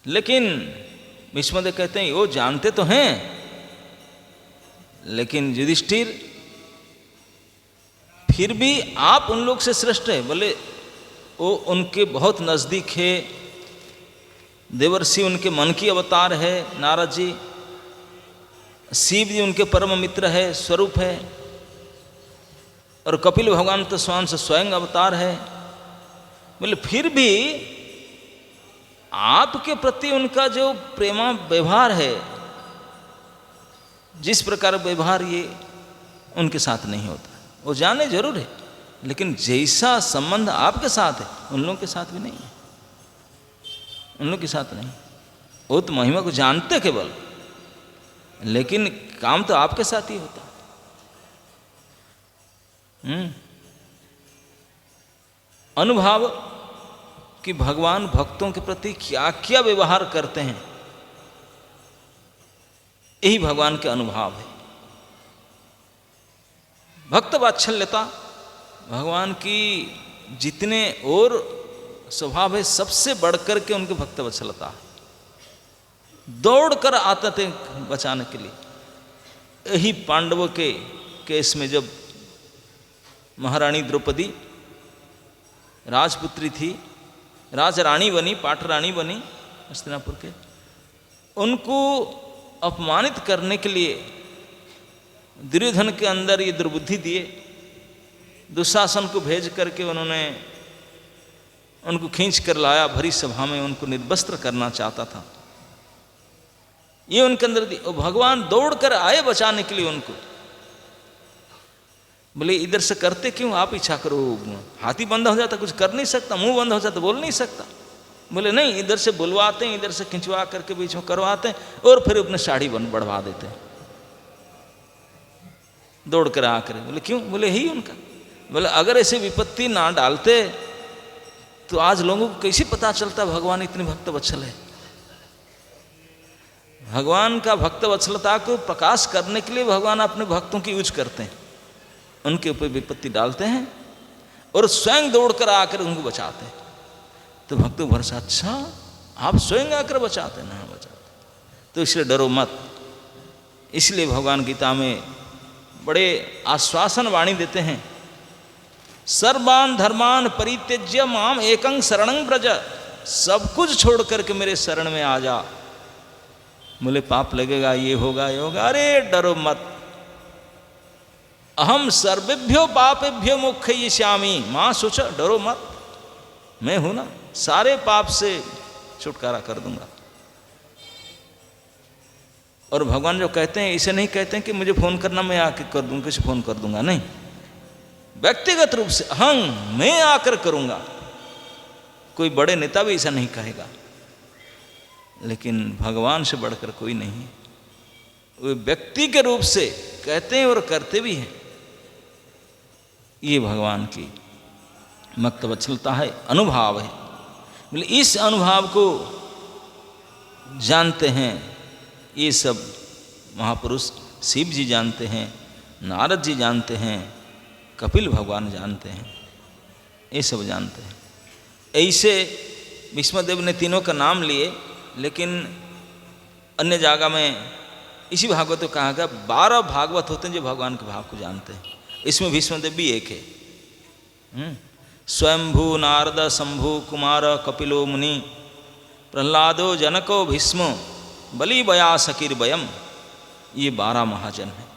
लेकिन भीष्मदेव कहते हैं वो जानते तो हैं, लेकिन युधिष्ठिर फिर भी आप उन लोग से श्रेष्ठ है। बोले वो उनके बहुत नज़दीक है, देवर्षि उनके मन की अवतार है, नारद जी, शिव जी उनके परम मित्र है, स्वरूप है, और कपिल भगवान तो स्वान से स्वयं अवतार है। बोले फिर भी आपके प्रति उनका जो प्रेमा व्यवहार है, जिस प्रकार व्यवहार ये उनके साथ नहीं होता। वो जाने जरूर है, लेकिन जैसा संबंध आपके साथ है उन लोगों के साथ भी नहीं है, उन लोगों के साथ नहीं। वो तो महिमा को जानते केवल, लेकिन काम तो आपके साथ ही होता। अनुभव कि भगवान भक्तों के प्रति क्या क्या व्यवहार करते हैं, यही भगवान के अनुभव है। भक्त वात्सल्यता भगवान की जितने और स्वभाव है, सबसे बढ़कर के उनके भक्त वात्सल्यता है। दौड़ कर आते थे बचाने के लिए। यही पांडवों के केस में जब महारानी द्रौपदी राजपुत्री थी, राजरानी बनी, पाटरानी बनी हस्तिनापुर के, उनको अपमानित करने के लिए दुर्योधन के अंदर ये दुर्बुद्धि दिए, दुशासन को भेज करके उन्होंने उनको खींच कर लाया, भरी सभा में उनको निर्वस्त्र करना चाहता था। ये उनके अंदर दी, और भगवान दौड़ कर आए बचाने के लिए उनको। बोले इधर से करते क्यों, आप इच्छा करो। हाथी बंधा हो जाता कुछ कर नहीं सकता, मुंह बंधा हो जाता बोल नहीं सकता। बोले नहीं, इधर से बुलवाते हैं, इधर से खिंचवा करके बीच में करवाते हैं, और फिर अपने साड़ी बढ़वा देते हैं दौड़ कर आकर। बोले क्यों? बोले ही उनका। बोले अगर ऐसे विपत्ति ना डालते तो आज लोगों को कैसे पता चलता भगवान इतने भक्त वत्सल है। भगवान का भक्त वत्सलता को प्रकाश करने के लिए भगवान अपने भक्तों की यूज करते हैं, उनके ऊपर विपत्ति डालते हैं और स्वयं दौड़ कर आकर उनको बचाते हैं। तो भक्तों को भरोसा, अच्छा आप स्वयं आकर बचाते ना बचाते, तो इसलिए डरो मत। इसलिए भगवान गीता में बड़े आश्वासन वाणी देते हैं, सर्वान धर्मान परित्यज्य माम एकं शरणं व्रज। सब कुछ छोड़ करके मेरे शरण में आ जा। बोले पाप लगेगा, ये होगा ये होगा, अरे डरो मत। अहम सर्वेभ्यो पापेभ्यो मोक्षयिष्यामि, मां सोच, डरो मत, मैं हूं ना, सारे पाप से छुटकारा कर दूंगा। और भगवान जो कहते हैं, इसे नहीं कहते हैं कि मुझे फोन करना मैं आके कर दूंगा, किसी फोन कर दूंगा, नहीं, व्यक्तिगत रूप से मैं आकर करूंगा। कोई बड़े नेता भी ऐसा नहीं कहेगा, लेकिन भगवान से बढ़कर कोई नहीं। वे व्यक्ति के रूप से कहते हैं और करते भी हैं। ये भगवान की भक्त वत्सलता है, अनुभव है। बोले इस अनुभव को जानते हैं ये सब महापुरुष, शिव जी जानते हैं, नारद जी जानते हैं, कपिल भगवान जानते हैं, ये सब जानते हैं। ऐसे भीष्मदेव ने तीनों का नाम लिए, लेकिन अन्य जगह में इसी भागवत को कहा गया 12 भागवत होते हैं जो भगवान के भाव को जानते हैं। इसमें भीष्मदेव भी एक है। स्वयंभू नारद शंभु कुमार कपिलो मुनि प्रहलादो जनको भीष्मो बलि बया सकीर बयम, ये 12 महाजन हैं।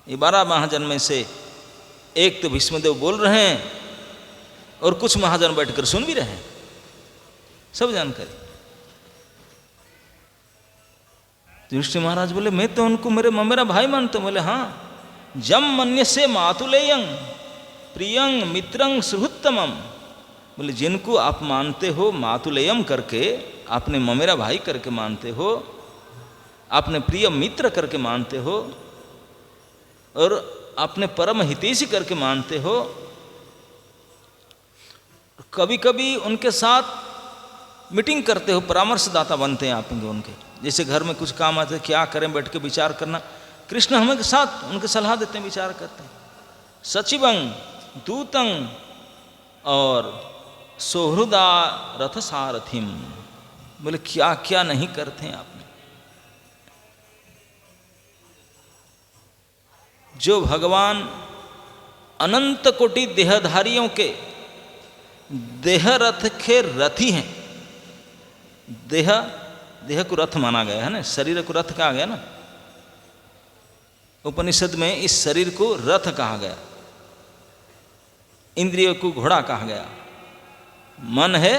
ये 12 महाजन में से एक तो भीष्मदेव बोल रहे हैं और कुछ महाजन बैठकर सुन भी रहे हैं, सब जानकारी। युधिष्ठिर महाराज बोले मैं तो उनको मेरा भाई मानता हूं। बोले हाँ, जम मन्य से मातुलेयं प्रियं मित्रं सुहृत्तमम, बोले जिनको आप मानते हो मातुलेयम करके, आपने ममेरा भाई करके मानते हो, आपने प्रिय मित्र करके मानते हो, और अपने परम हितैषी करके मानते हो, कभी कभी उनके साथ मीटिंग करते हो, परामर्शदाता बनते हैं आप उनके। जैसे घर में कुछ काम आते क्या करें, बैठ के विचार करना, कृष्ण हमें के साथ उनके सलाह देते हैं, विचार करते हैं। सचिवं दूतं और सोहृदा रथ सारथिम, बोले क्या क्या नहीं करते हैं आपने। जो भगवान अनंत कोटि देहधारियों के देह रथ के रथी हैं, देह को रथ माना गया है ना, शरीर को रथ कहा गया ना, उपनिषद में इस शरीर को रथ कहा गया, इंद्रियों को घोड़ा कहा गया, मन है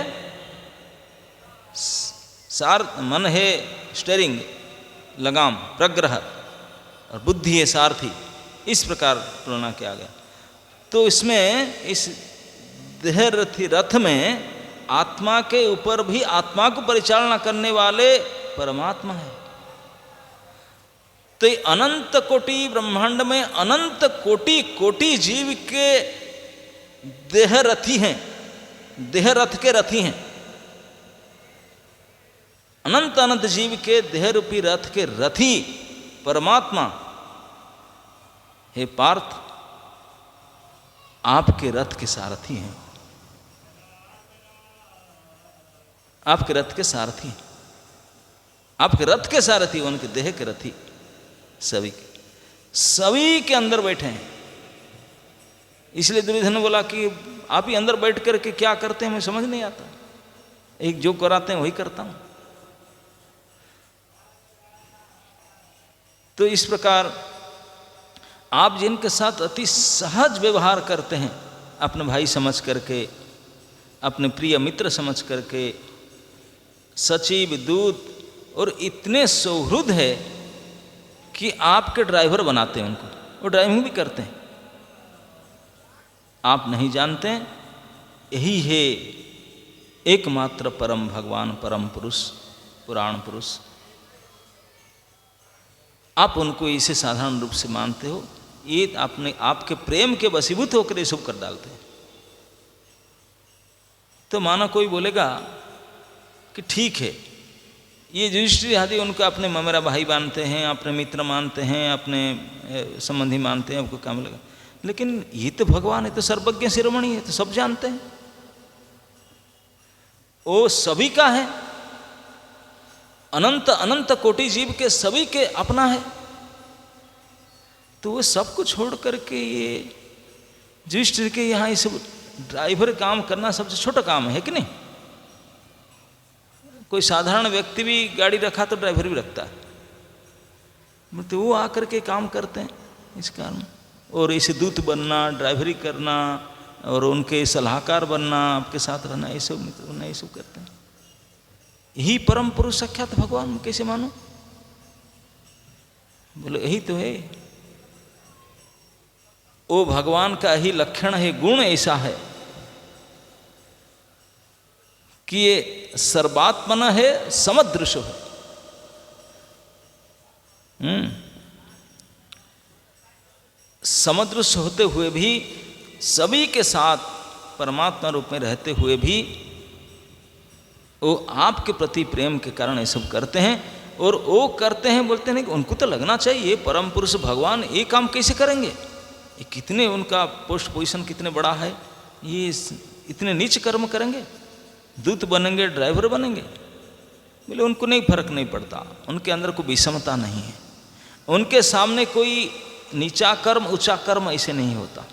मन है स्टेरिंग लगाम प्रग्रह, और बुद्धि है सारथी, इस प्रकार तुलना किया गया। तो इसमें इस देह रथ में आत्मा के ऊपर भी आत्मा को परिचालना करने वाले परमात्मा है। तो अनंत कोटि ब्रह्मांड में अनंत कोटि कोटि जीव के देह रथी हैं, देह रथ के रथी हैं। अनंत अनंत जीव के देह रूपी रथ के रथी परमात्मा, हे पार्थ आपके रथ के सारथी हैं, आपके रथ के सारथी, आपके रथ के सारथी, उनके देह के रथी सभी के अंदर बैठे हैं। इसलिए दुर्योधन ने बोला कि आप ही अंदर बैठ करके क्या करते हैं मुझे समझ नहीं आता, एक जो कराते हैं वही करता हूं। तो इस प्रकार आप जिनके साथ अति सहज व्यवहार करते हैं, अपने भाई समझ करके, अपने प्रिय मित्र समझ करके, सचिव दूत, और इतने सौहृद है कि आपके ड्राइवर बनाते हैं उनको, वो ड्राइविंग भी करते हैं। आप नहीं जानते, यही है एकमात्र परम भगवान, परम पुरुष, पुराण पुरुष। आप उनको इसे साधारण रूप से मानते हो, ये आपने आपके प्रेम के वशीभूत होकर ये सब कर डालते हैं। तो माना कोई बोलेगा कि ठीक है, ये युधिष्ठिर आदि उनको अपने ममेरा भाई मानते हैं, अपने मित्र मानते हैं, अपने संबंधी मानते हैं, आपको क्या मिलेगा, लेकिन ये तो भगवान है, तो सर्वज्ञ शिरोमणि है, तो सब जानते हैं, वो सभी का है, अनंत अनंत कोटि जीव के सभी के अपना है। तो वो सब कुछ छोड़ करके ये युधिष्ठिर के यहाँ ये सब ड्राइवर काम करना सबसे छोटा काम है कि नहीं। कोई साधारण व्यक्ति भी गाड़ी रखा तो ड्राइवर भी रखता है, तो वो आकर के काम करते हैं इस कारण। और इसे दूत बनना, ड्राइवरी करना, और उनके सलाहकार बनना, आपके साथ रहना, ये सब मित्र बनना, ये सब करते हैं। यही परम पुरुष साक्षात भगवान कैसे मानो, बोले यही तो है। वो भगवान का ही लक्षण है, गुण ऐसा है कि ये सर्वात्मना है, समदृश है। समदृश होते हुए भी, सभी के साथ परमात्मा रूप में रहते हुए भी, वो आपके प्रति प्रेम के कारण ये सब करते हैं। और वो करते हैं, बोलते हैं कि उनको तो लगना चाहिए परम पुरुष भगवान ये काम कैसे करेंगे, ये कितने उनका पोस्ट पोजीशन कितने बड़ा है, ये इतने नीच कर्म करेंगे, दूत बनेंगे, ड्राइवर बनेंगे। बोले उनको नहीं, फर्क नहीं पड़ता, उनके अंदर कोई विषमता नहीं है, उनके सामने कोई नीचा कर्म ऊंचा कर्म ऐसे नहीं होता,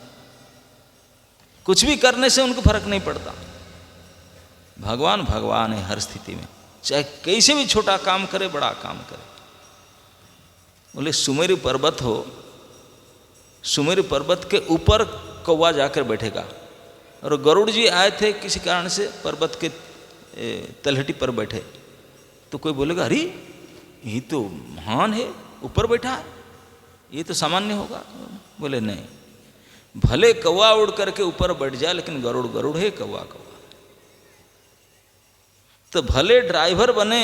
कुछ भी करने से उनको फर्क नहीं पड़ता। भगवान भगवान है हर स्थिति में, चाहे कैसे भी छोटा काम करे, बड़ा काम करे। बोले सुमेरु पर्वत हो, सुमेरु पर्वत के ऊपर कौवा जाकर बैठेगा, और गरुड़ जी आए थे किसी कारण से पर्वत के तलहटी पर बैठे, तो कोई बोलेगा अरे ये तो महान है, ऊपर बैठा है, ये तो सामान्य होगा। बोले नहीं, भले कौवा उड़ करके ऊपर बैठ जाए लेकिन गरुड़ गरुड़ है, कौवा कौवा। तो भले ड्राइवर बने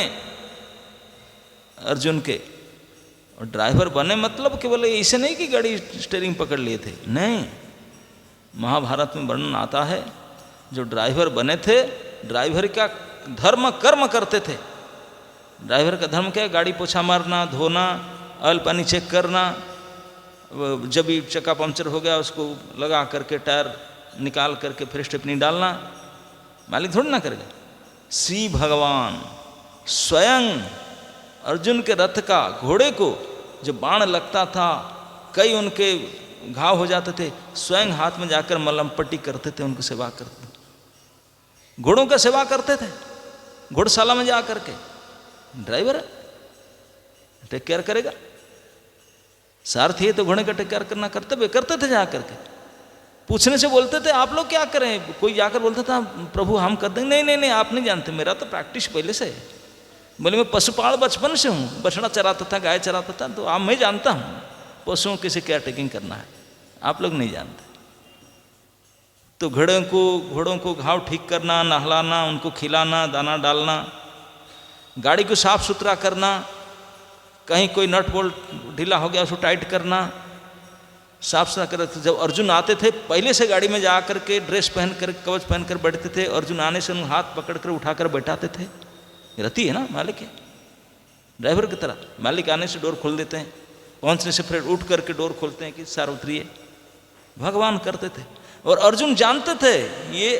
अर्जुन के, और ड्राइवर बने मतलब कि बोले ऐसे नहीं कि गाड़ी स्टीयरिंग पकड़ लिए थे, नहीं। महाभारत में वर्णन आता है जो ड्राइवर बने थे, ड्राइवर का धर्म कर्म करते थे। ड्राइवर का धर्म क्या है? गाड़ी पोछा मारना, धोना, ऑयल पानी चेक करना, जब भी चक्का पंक्चर हो गया उसको लगा करके टायर निकाल करके फिर स्टेपनी डालना, मालिक थोड़ी ना करेगा। श्री भगवान स्वयं अर्जुन के रथ का, घोड़े को जब बाण लगता था, कई उनके घाव हो जाते थे, स्वयं हाथ में जाकर मलहम पट्टी करते थे, उनकी सेवा करते थे, घोड़ों का सेवा करते थे घोड़शाला में जा करके। ड्राइवर है, टेक केयर करेगा। सारथी है तो घोड़े का टेक केयर करना कर्तव्य, करते थे। जा करके पूछने से बोलते थे आप लोग क्या करें? कोई जाकर बोलता था प्रभु हम कर देंगे। नहीं नहीं नहीं, आप नहीं जानते, मेरा तो प्रैक्टिस पहले से है। बोले मैं पशुपाल बचपन से हूँ, बछड़ा चराता था, गाय चराता था, तो आप मैं जानता हूँ पशुओं की से केयर टेकिंग करना है, आप लोग नहीं जानते। तो घोड़ों को घाव ठीक करना, नहलाना, उनको खिलाना, दाना डालना, गाड़ी को साफ सुथरा करना, कहीं कोई नट बोल्ट ढीला हो गया उसको टाइट करना, साफ सुथरा कर। जब अर्जुन आते थे पहले से गाड़ी में जा करके ड्रेस पहन कर, कवच पहन कर बैठते थे। अर्जुन आने से उन हाथ पकड़ कर उठा कर बैठाते थे। रति है ना, मालिक है, ड्राइवर की तरह। मालिक आने से डोर खोल देते हैं, पहुंचने से फिर उठ करके डोर खोलते हैं कि सार उतरिए। भगवान करते थे। और अर्जुन जानते थे, ये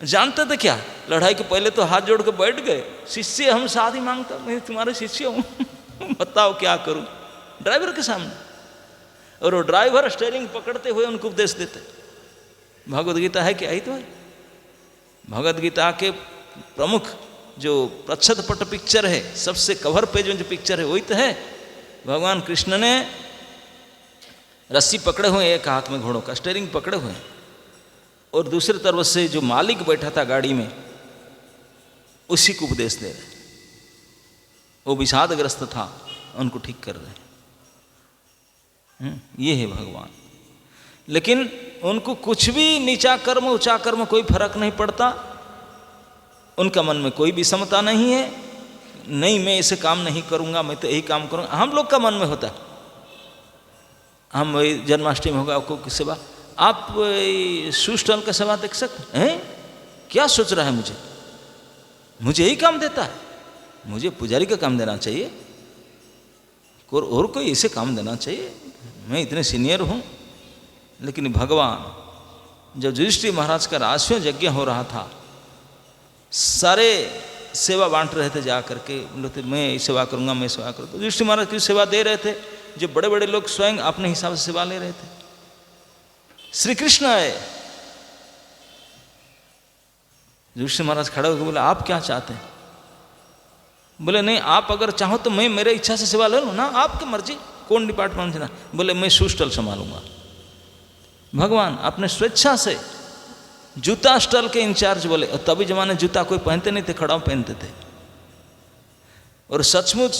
जानते थे क्या, लड़ाई के पहले तो हाथ जोड़ के बैठ गए, शिष्य हम शादी मांगता, मैं तुम्हारे शिष्य हूँ बताओ क्या करूँ, ड्राइवर के सामने। और वो ड्राइवर स्टीयरिंग पकड़ते हुए उनको उपदेश देते। भगवद गीता है क्या? ही तो है। भगवद गीता के प्रमुख जो प्रच्छद पट पिक्चर है, सबसे कवर पेज में जो पिक्चर है वही तो है। भगवान कृष्ण ने रस्सी पकड़े हुए, एक हाथ में घोड़ों का स्टीयरिंग पकड़े हुए, और दूसरी तरफ से जो मालिक बैठा था गाड़ी में उसी को उपदेश दे रहे। वो विषादग्रस्त था, उनको ठीक कर रहे। ये है भगवान। लेकिन उनको कुछ भी नीचा कर्म ऊंचा कर्म कोई फर्क नहीं पड़ता। उनका मन में कोई विषमता नहीं है, नहीं मैं ऐसे काम नहीं करूंगा, मैं तो यही काम करूंगा। हम लोग का मन में होता है, हम वही जन्माष्टमी होगा आपको की सेवा, आप शू स्टॉल का सेवा देख सकते हैं? क्या सोच रहा है मुझे यही काम देता है, मुझे पुजारी का काम देना चाहिए, और कोई ऐसे काम देना चाहिए, मैं इतने सीनियर हूँ। लेकिन भगवान जब युधिष्ठिर महाराज का राजस्व यज्ञ हो रहा था, सारे सेवा बांट रहे थे जा करके, बोलते मैं सेवा करूँगा, मैं सेवा करूँगा। तो युधिष्ठिर महाराज की सेवा दे रहे थे, जो बड़े बड़े लोग स्वयं अपने हिसाब से सेवा ले रहे थे। श्री कृष्ण आए, युधिष्ठिर महाराज खड़े होकर बोले आप क्या चाहते हैं? बोले नहीं, आप अगर चाहो तो मैं मेरे इच्छा से सेवा ले लूँ ना, आपकी मर्जी, कौन डिपार्टमेंट से ना। बोले मैं शू स्टॉल संभालूंगा। भगवान अपने स्वेच्छा से जूता स्टॉल के इंचार्ज बोले, और तभी जमाने जूता कोई पहनते नहीं थे, खड़ाऊ पहनते थे। और सचमुच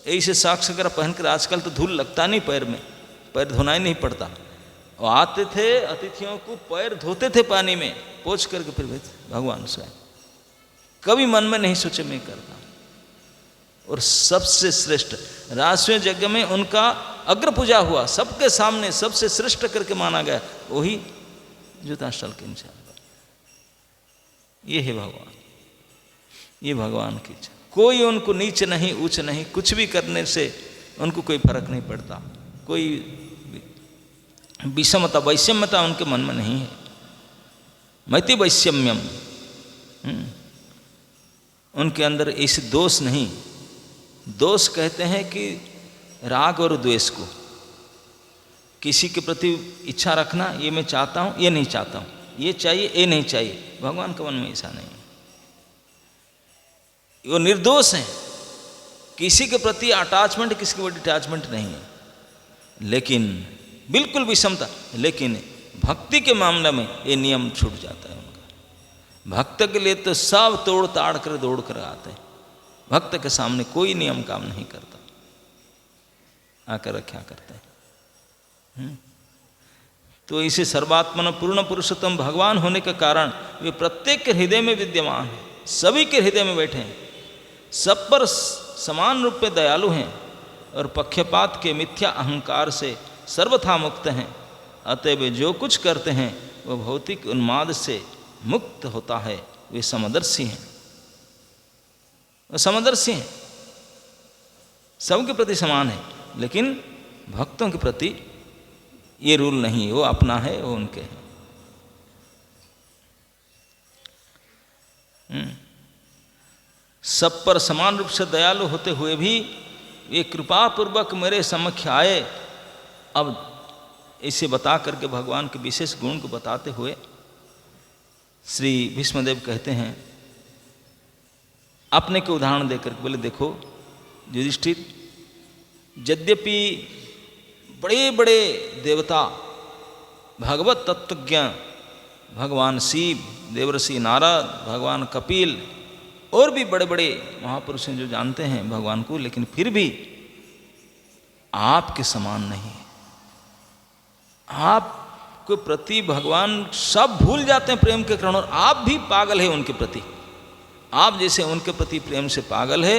ऐसे साक्ष वगैरह पहनकर आजकल तो धूल लगता नहीं पैर में, पैर धोना ही नहीं पड़ता। और आते थे अतिथियों को पैर धोते थे पानी में, पोंछ करके फिर भेजते। भगवान स्वयं कभी मन में नहीं सोचे मैं करता। और सबसे श्रेष्ठ राजस्व यज्ञ में उनका अग्र पूजा हुआ, सबके सामने सबसे श्रेष्ठ करके माना गया, वही जूता स्टॉल के इंचार्ज। ये है भगवान, ये भगवान की इच्छा। कोई उनको नीच नहीं ऊंच नहीं, कुछ भी करने से उनको कोई फर्क नहीं पड़ता, कोई विषमता वैषम्यता उनके मन में नहीं है। मैति वैषम्यम, उनके अंदर ऐसे दोष नहीं। दोष कहते हैं कि राग और द्वेष को, किसी के प्रति इच्छा रखना, ये मैं चाहता हूँ, ये नहीं चाहता हूँ, ये चाहिए, ये नहीं चाहिए। भगवान के मन में ऐसा नहीं है, वो निर्दोष हैं। किसी के प्रति अटैचमेंट, किसी के प्रति अटैचमेंट नहीं है, लेकिन बिल्कुल विषमता। लेकिन भक्ति के मामले में ये नियम छूट जाता है उनका। भक्त के लिए तो सब तोड़ ताड़ कर दौड़ कर आते हैं, भक्त के सामने कोई नियम काम नहीं करता। आकर रक्षा करते हैं। तो इसे सर्वात्मन पूर्ण पुरुषोत्तम भगवान होने के कारण वे प्रत्येक के हृदय में विद्यमान हैं, सभी के हृदय में बैठे हैं, सब पर समान रूप में दयालु हैं और पक्षपात के मिथ्या अहंकार से सर्वथा मुक्त हैं। अतः वे जो कुछ करते हैं वह भौतिक उन्माद से मुक्त होता है। वे समदर्शी हैं, वह समदर्शी हैं, सबके प्रति समान है, लेकिन भक्तों के प्रति ये रूल नहीं है, वो अपना है, वो उनके हैं। सब पर समान रूप से दयालु होते हुए भी ये कृपा पूर्वक मेरे समक्ष आए। अब इसे बता करके भगवान के विशेष गुण को बताते हुए श्री भीष्मदेव कहते हैं, अपने के उदाहरण देकर बोले, देखो युधिष्ठिर, यद्यपि बड़े बड़े देवता, भगवत तत्वज्ञ, भगवान शिव, देवर्षि नारद, भगवान कपिल और भी बड़े बड़े महापुरुष हैं जो जानते हैं भगवान को, लेकिन फिर भी आपके समान नहीं है। आपके प्रति भगवान सब भूल जाते हैं प्रेम के कारण, और आप भी पागल है उनके प्रति। आप जैसे उनके प्रति प्रेम से पागल है,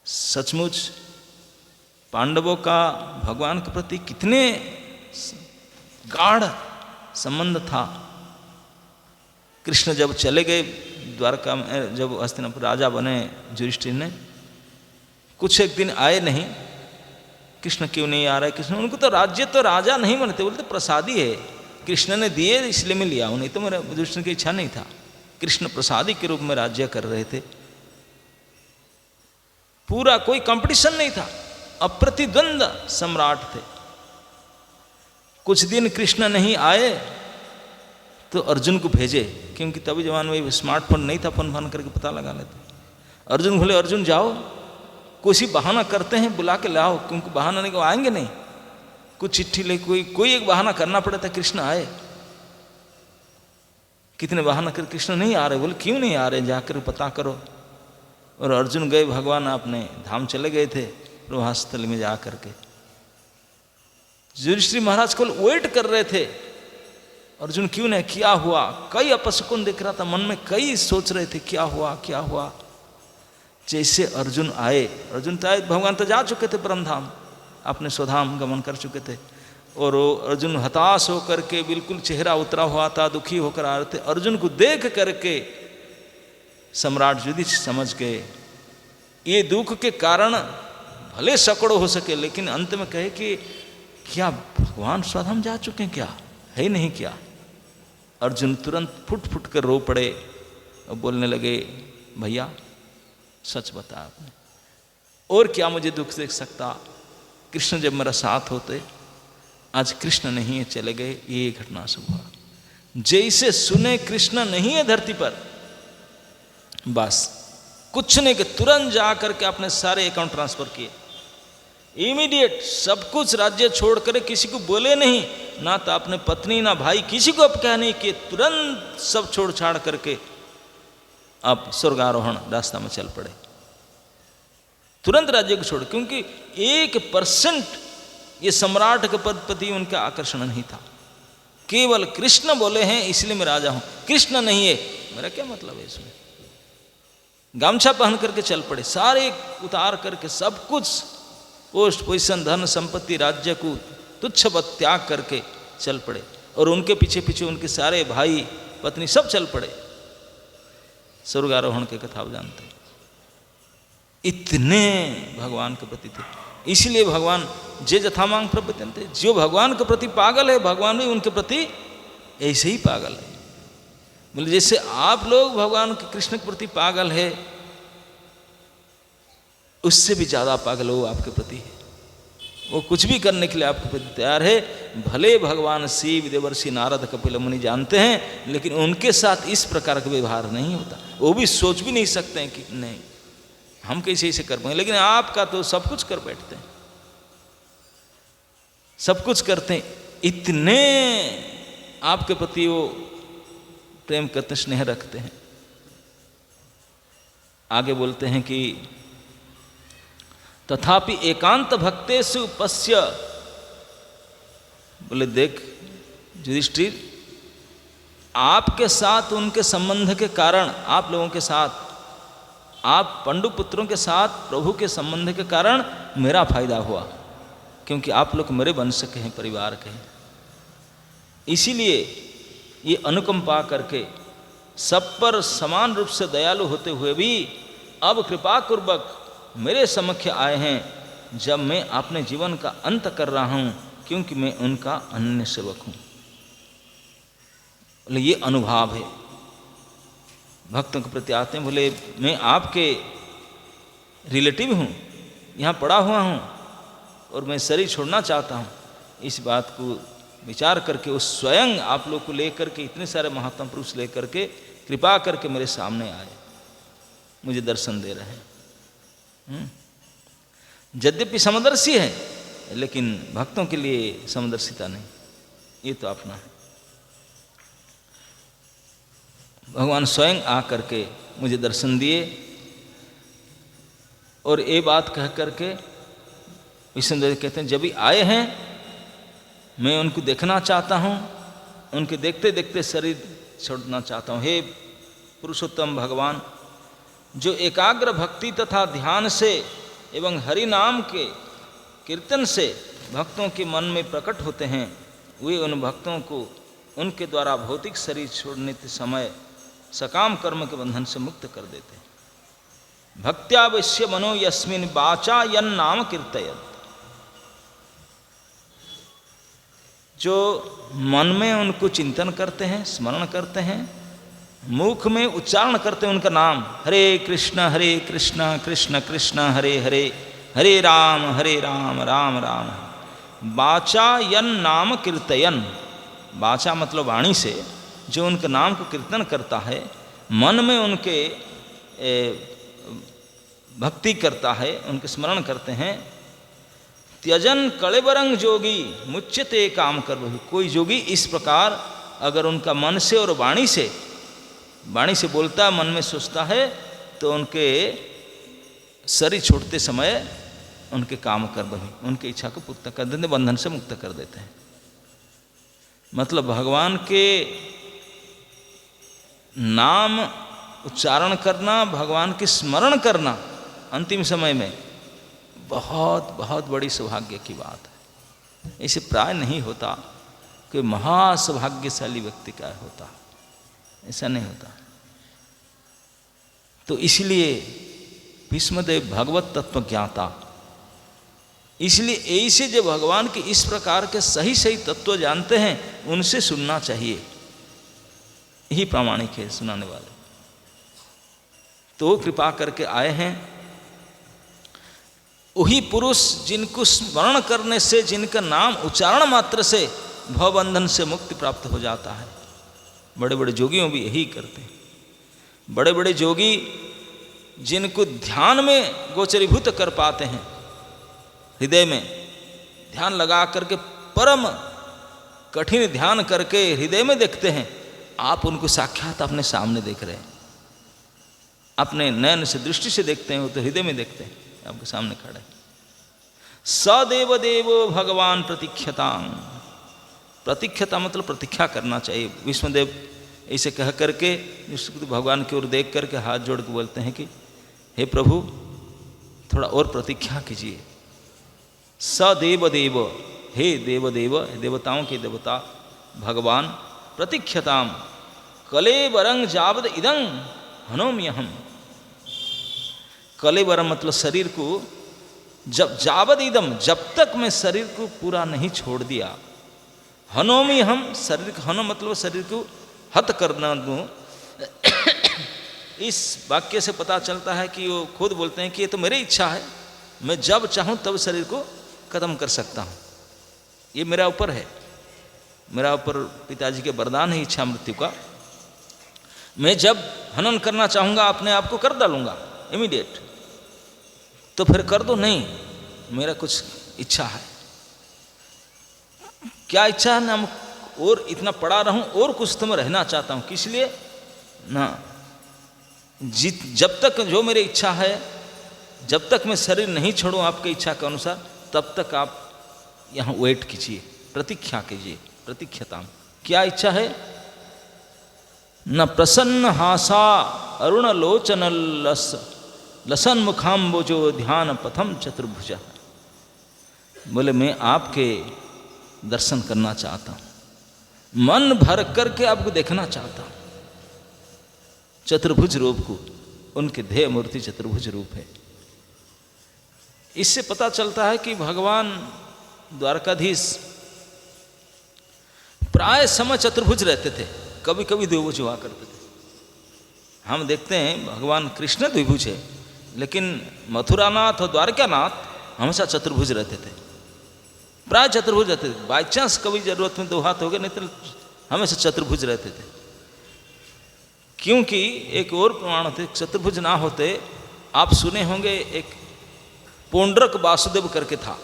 सचमुच पांडवों का भगवान के प्रति कितने गाढ़ संबंध था। कृष्ण जब चले गए द्वारका में, जब हस्तिनापुर राजा बने युधिष्ठिर ने, कुछ एक दिन आए नहीं। कृष्ण क्यों नहीं आ रहा है? कृष्ण, उनको तो राज्य तो राजा नहीं बनते, बोलते प्रसादी है, कृष्ण ने दिए इसलिए मैं लिया हूं, नहीं तो मेरा युधिष्ठिर की इच्छा नहीं था। कृष्ण प्रसादी के रूप में राज्य कर रहे थे, पूरा कोई कंपटीशन नहीं था, अप्रतिद्वंद सम्राट थे। कुछ दिन कृष्ण नहीं आए तो अर्जुन को भेजे, क्योंकि तभी जमाने में स्मार्टफोन नहीं था, फोन करके पता लगा लेते। अर्जुन बोले, अर्जुन जाओ, कुछ ही बहाना करते हैं, बुला के लाओ, क्योंकि बहाना नहीं को आएंगे नहीं, कुछ चिट्ठी ले, कोई एक बहाना करना पड़ा था, कृष्ण आए। कितने बहाना कर कृष्ण नहीं आ रहे, बोले क्यों नहीं आ रहे, जाकर पता करो। और अर्जुन गए, भगवान अपने धाम चले गए थे, प्रभासस्थल में जा करके युधिष्ठिर महाराज को वेट कर रहे थे। अर्जुन क्यों नहीं, क्या हुआ, कई अपशकुन दिख रहा था मन में, कई सोच रहे थे क्या हुआ क्या हुआ। जैसे अर्जुन आए, अर्जुन तो आए, भगवान तो जा चुके थे परमधाम, अपने स्वधाम गमन कर चुके थे, और वो अर्जुन हताश होकर के बिल्कुल चेहरा उतरा हुआ था, दुखी होकर आ रहे थे। अर्जुन को देख करके सम्राट युधिष्ठिर समझ गए ये दुख के कारण भले सैकड़ों हो सके, लेकिन अंत में कहे कि क्या भगवान स्वधाम जा चुके हैं, क्या है नहीं क्या। अर्जुन तुरंत फुट फुट कर रो पड़े और बोलने लगे, भैया सच बता आपने, और क्या मुझे दुख देख सकता, कृष्ण जब मेरा साथ होते, आज कृष्ण नहीं है, चले गए, ये घटना से हुआ। जैसे सुने कृष्ण नहीं है धरती पर, बस कुछ नहीं कि तुरंत जा करके अपने सारे अकाउंट ट्रांसफर किए, इमीडिएट सब कुछ राज्य छोड़ कर, किसी को बोले नहीं, ना तो अपने पत्नी ना भाई किसी को अब कह नहीं किए, तुरंत सब छोड़ छाड़ करके अब स्वर्गारोहण रास्ता में चल पड़े, तुरंत राज्य को छोड़, क्योंकि 1% ये सम्राट के पद प्रति उनका आकर्षण नहीं था। केवल कृष्ण बोले हैं इसलिए मैं राजा हूं, कृष्ण नहीं है मेरा क्या मतलब है इसमें। गामछा पहन करके चल पड़े, सारे उतार करके सब कुछ, पोस्ट पोजिशन, धन संपत्ति, राज्य को तुच्छवत त्याग करके चल पड़े, और उनके पीछे पीछे उनके सारे भाई पत्नी सब चल पड़े। स्वर्गारोहण की कथा आप जानते हैं, इतने भगवान के प्रति थे। इसलिए भगवान जे जथामांग प्रपद्यन्ते, जो भगवान के प्रति पागल है, भगवान भी उनके प्रति ऐसे ही पागल है। बोले जैसे आप लोग भगवान के कृष्ण के प्रति पागल है, उससे भी ज्यादा पागल वो आपके प्रति है। वो कुछ भी करने के लिए आपके प्रति तैयार है। भले भगवान शिव, देवर्षि नारद, कपिल मुनि जानते हैं, लेकिन उनके साथ इस प्रकार का व्यवहार नहीं होता। वो भी सोच भी नहीं सकते हैं कि नहीं हम कैसे ऐसे कर पाएंगे, लेकिन आपका तो सब कुछ कर बैठते हैं, सब कुछ करते हैं, इतने आपके प्रति वो प्रेम करते, स्नेह रखते हैं। आगे बोलते हैं कि तथापि एकांत भक्तेषु पश्य, बोले देख युधिष्ठिर, आपके साथ उनके संबंध के कारण, आप लोगों के साथ, आप पांडुपुत्रों के साथ प्रभु के संबंध के कारण मेरा फायदा हुआ, क्योंकि आप लोग मेरे वंश के हैं, परिवार के हैं। इसीलिए ये अनुकंपा करके सब पर समान रूप से दयालु होते हुए भी अब कृपा पूर्वक मेरे समक्ष आए हैं, जब मैं अपने जीवन का अंत कर रहा हूँ, क्योंकि मैं उनका अनन्य सेवक हूँ। बोले ये अनुभाव है, भक्तों के प्रति आते हैं। बोले मैं आपके रिलेटिव हूँ, यहाँ पड़ा हुआ हूँ और मैं शरीर छोड़ना चाहता हूँ। इस बात को विचार करके वो स्वयं आप लोग को लेकर के, इतने सारे महात्मा पुरुष लेकर के कृपा करके मेरे सामने आए, मुझे दर्शन दे रहे हैं। यद्यपि समदर्शी है, लेकिन भक्तों के लिए समदर्शिता नहीं, ये तो अपना है। भगवान स्वयं आ करके मुझे दर्शन दिए और ये बात कह करके विष्णुदेव कहते हैं, जब भी आए हैं मैं उनको देखना चाहता हूँ, उनके देखते देखते शरीर छोड़ना चाहता हूँ। हे पुरुषोत्तम भगवान, जो एकाग्र भक्ति तथा ध्यान से एवं हरि नाम के कीर्तन से भक्तों के मन में प्रकट होते हैं, वे उन भक्तों को उनके द्वारा भौतिक शरीर छोड़ने के समय सकाम कर्म के बंधन से मुक्त कर देते हैं। भक्त्यावश्य मनो यस्मिन वाचा यन नाम कीर्तयत, जो मन में उनको चिंतन करते हैं, स्मरण करते हैं, मुख में उच्चारण करते हैं उनका नाम, हरे कृष्ण कृष्ण कृष्ण हरे हरे, हरे राम राम राम। वाचा यन नाम कीर्तयन, वाचा मतलब वाणी से जो उनके नाम को कीर्तन करता है, मन में उनके भक्ति करता है, उनके स्मरण करते हैं। त्यजन कलेबरंग जोगी मुच्यते काम कर वही, कोई जोगी इस प्रकार अगर उनका मन से और वाणी से बोलता है, मन में सोचता है, तो उनके शरीर छोड़ते समय उनके काम कर वही, उनकी इच्छा को पूर्ण कर देते, बंधन से मुक्त कर देते हैं। मतलब भगवान के नाम उच्चारण करना, भगवान के स्मरण करना अंतिम समय में बहुत बहुत बड़ी सौभाग्य की बात है। इसे प्राय नहीं होता कि महासौभाग्यशाली व्यक्ति का होता, ऐसा नहीं होता। तो इसलिए भीष्मदेव भगवत तत्व ज्ञाता, इसलिए ऐसे जो भगवान के इस प्रकार के सही सही तत्व जानते हैं, उनसे सुनना चाहिए, यही प्रामाणिक है सुनाने वाले। तो कृपा करके आए हैं वही पुरुष जिनको स्मरण करने से, जिनका नाम उच्चारण मात्र से भवबंधन से मुक्ति प्राप्त हो जाता है। बड़े बड़े जोगियों भी यही करते हैं। बड़े बड़े जोगी जिनको ध्यान में गोचरीभूत कर पाते हैं, हृदय में ध्यान लगा करके परम कठिन ध्यान करके हृदय में देखते हैं, आप उनको साक्षात अपने सामने देख रहे हैं, अपने नयन से दृष्टि से देखते हैं, वो तो हृदय में देखते हैं, आपके सामने खड़े। सदेव देवो भगवान प्रतीक्षताम, प्रतीक्षता मतलब प्रतीक्षा करना चाहिए। विष्णुदेव ऐसे कह करके भगवान की ओर देख करके हाथ जोड़ के बोलते हैं कि हे प्रभु थोड़ा और प्रतीक्षा कीजिए। सदेव देव, हे देवदेव, देवताओं के देवता भगवान, प्रतीक्षताम कलेबरंग जावद इदं हनोम्यहम। कलेबरम मतलब शरीर को, जब जावद इदम, जब तक मैं शरीर को पूरा नहीं छोड़ दिया, हनोमी हम, शरीर हनो मतलब शरीर को हत करना दूँ। इस वाक्य से पता चलता है कि वो खुद बोलते हैं कि ये तो मेरी इच्छा है, मैं जब चाहूँ तब शरीर को खत्म कर सकता हूँ, ये मेरा ऊपर है, मेरा ऊपर पिताजी के वरदान है इच्छा मृत्यु का। मैं जब हनन करना चाहूँगा अपने आप को कर डालूँगा इमीडिएट, तो फिर कर दो, नहीं मेरा कुछ इच्छा है। क्या इच्छा है ना, और इतना पड़ा रहूं और कुछ तो मैं रहना चाहता हूं। किस लिए ना, जब तक जो मेरी इच्छा है जब तक मैं शरीर नहीं छोड़ूं आपकी इच्छा के अनुसार, तब तक आप यहाँ वेट कीजिए, प्रतीक्षा कीजिए, प्रतीक्षाताम। क्या इच्छा है? न प्रसन्न हासा अरुण लोचन लसन मुखाम्बुजो ध्यान पथम चतुर्भुजा। बोले मैं आपके दर्शन करना चाहता हूँ, मन भर करके आपको देखना चाहता हूँ, चतुर्भुज रूप को। उनके ध्येय मूर्ति चतुर्भुज रूप है। इससे पता चलता है कि भगवान द्वारकाधीश प्राय समय चतुर्भुज रहते थे, कभी कभी द्विभुज हुआ करते थे। हम देखते हैं भगवान कृष्ण द्विभुज है, लेकिन मथुरानाथ और द्वारकानाथ हमेशा चतुर्भुज रहते थे, प्राय चतुर्भुज रहते थे। बाई चांस कभी जरूरत में दो हाथ हो गए, नहीं तो हमेशा चतुर्भुज रहते थे। क्योंकि एक और प्रमाण होते, चतुर्भुज ना होते, आप सुने होंगे एक पुंडरक वासुदेव करके था,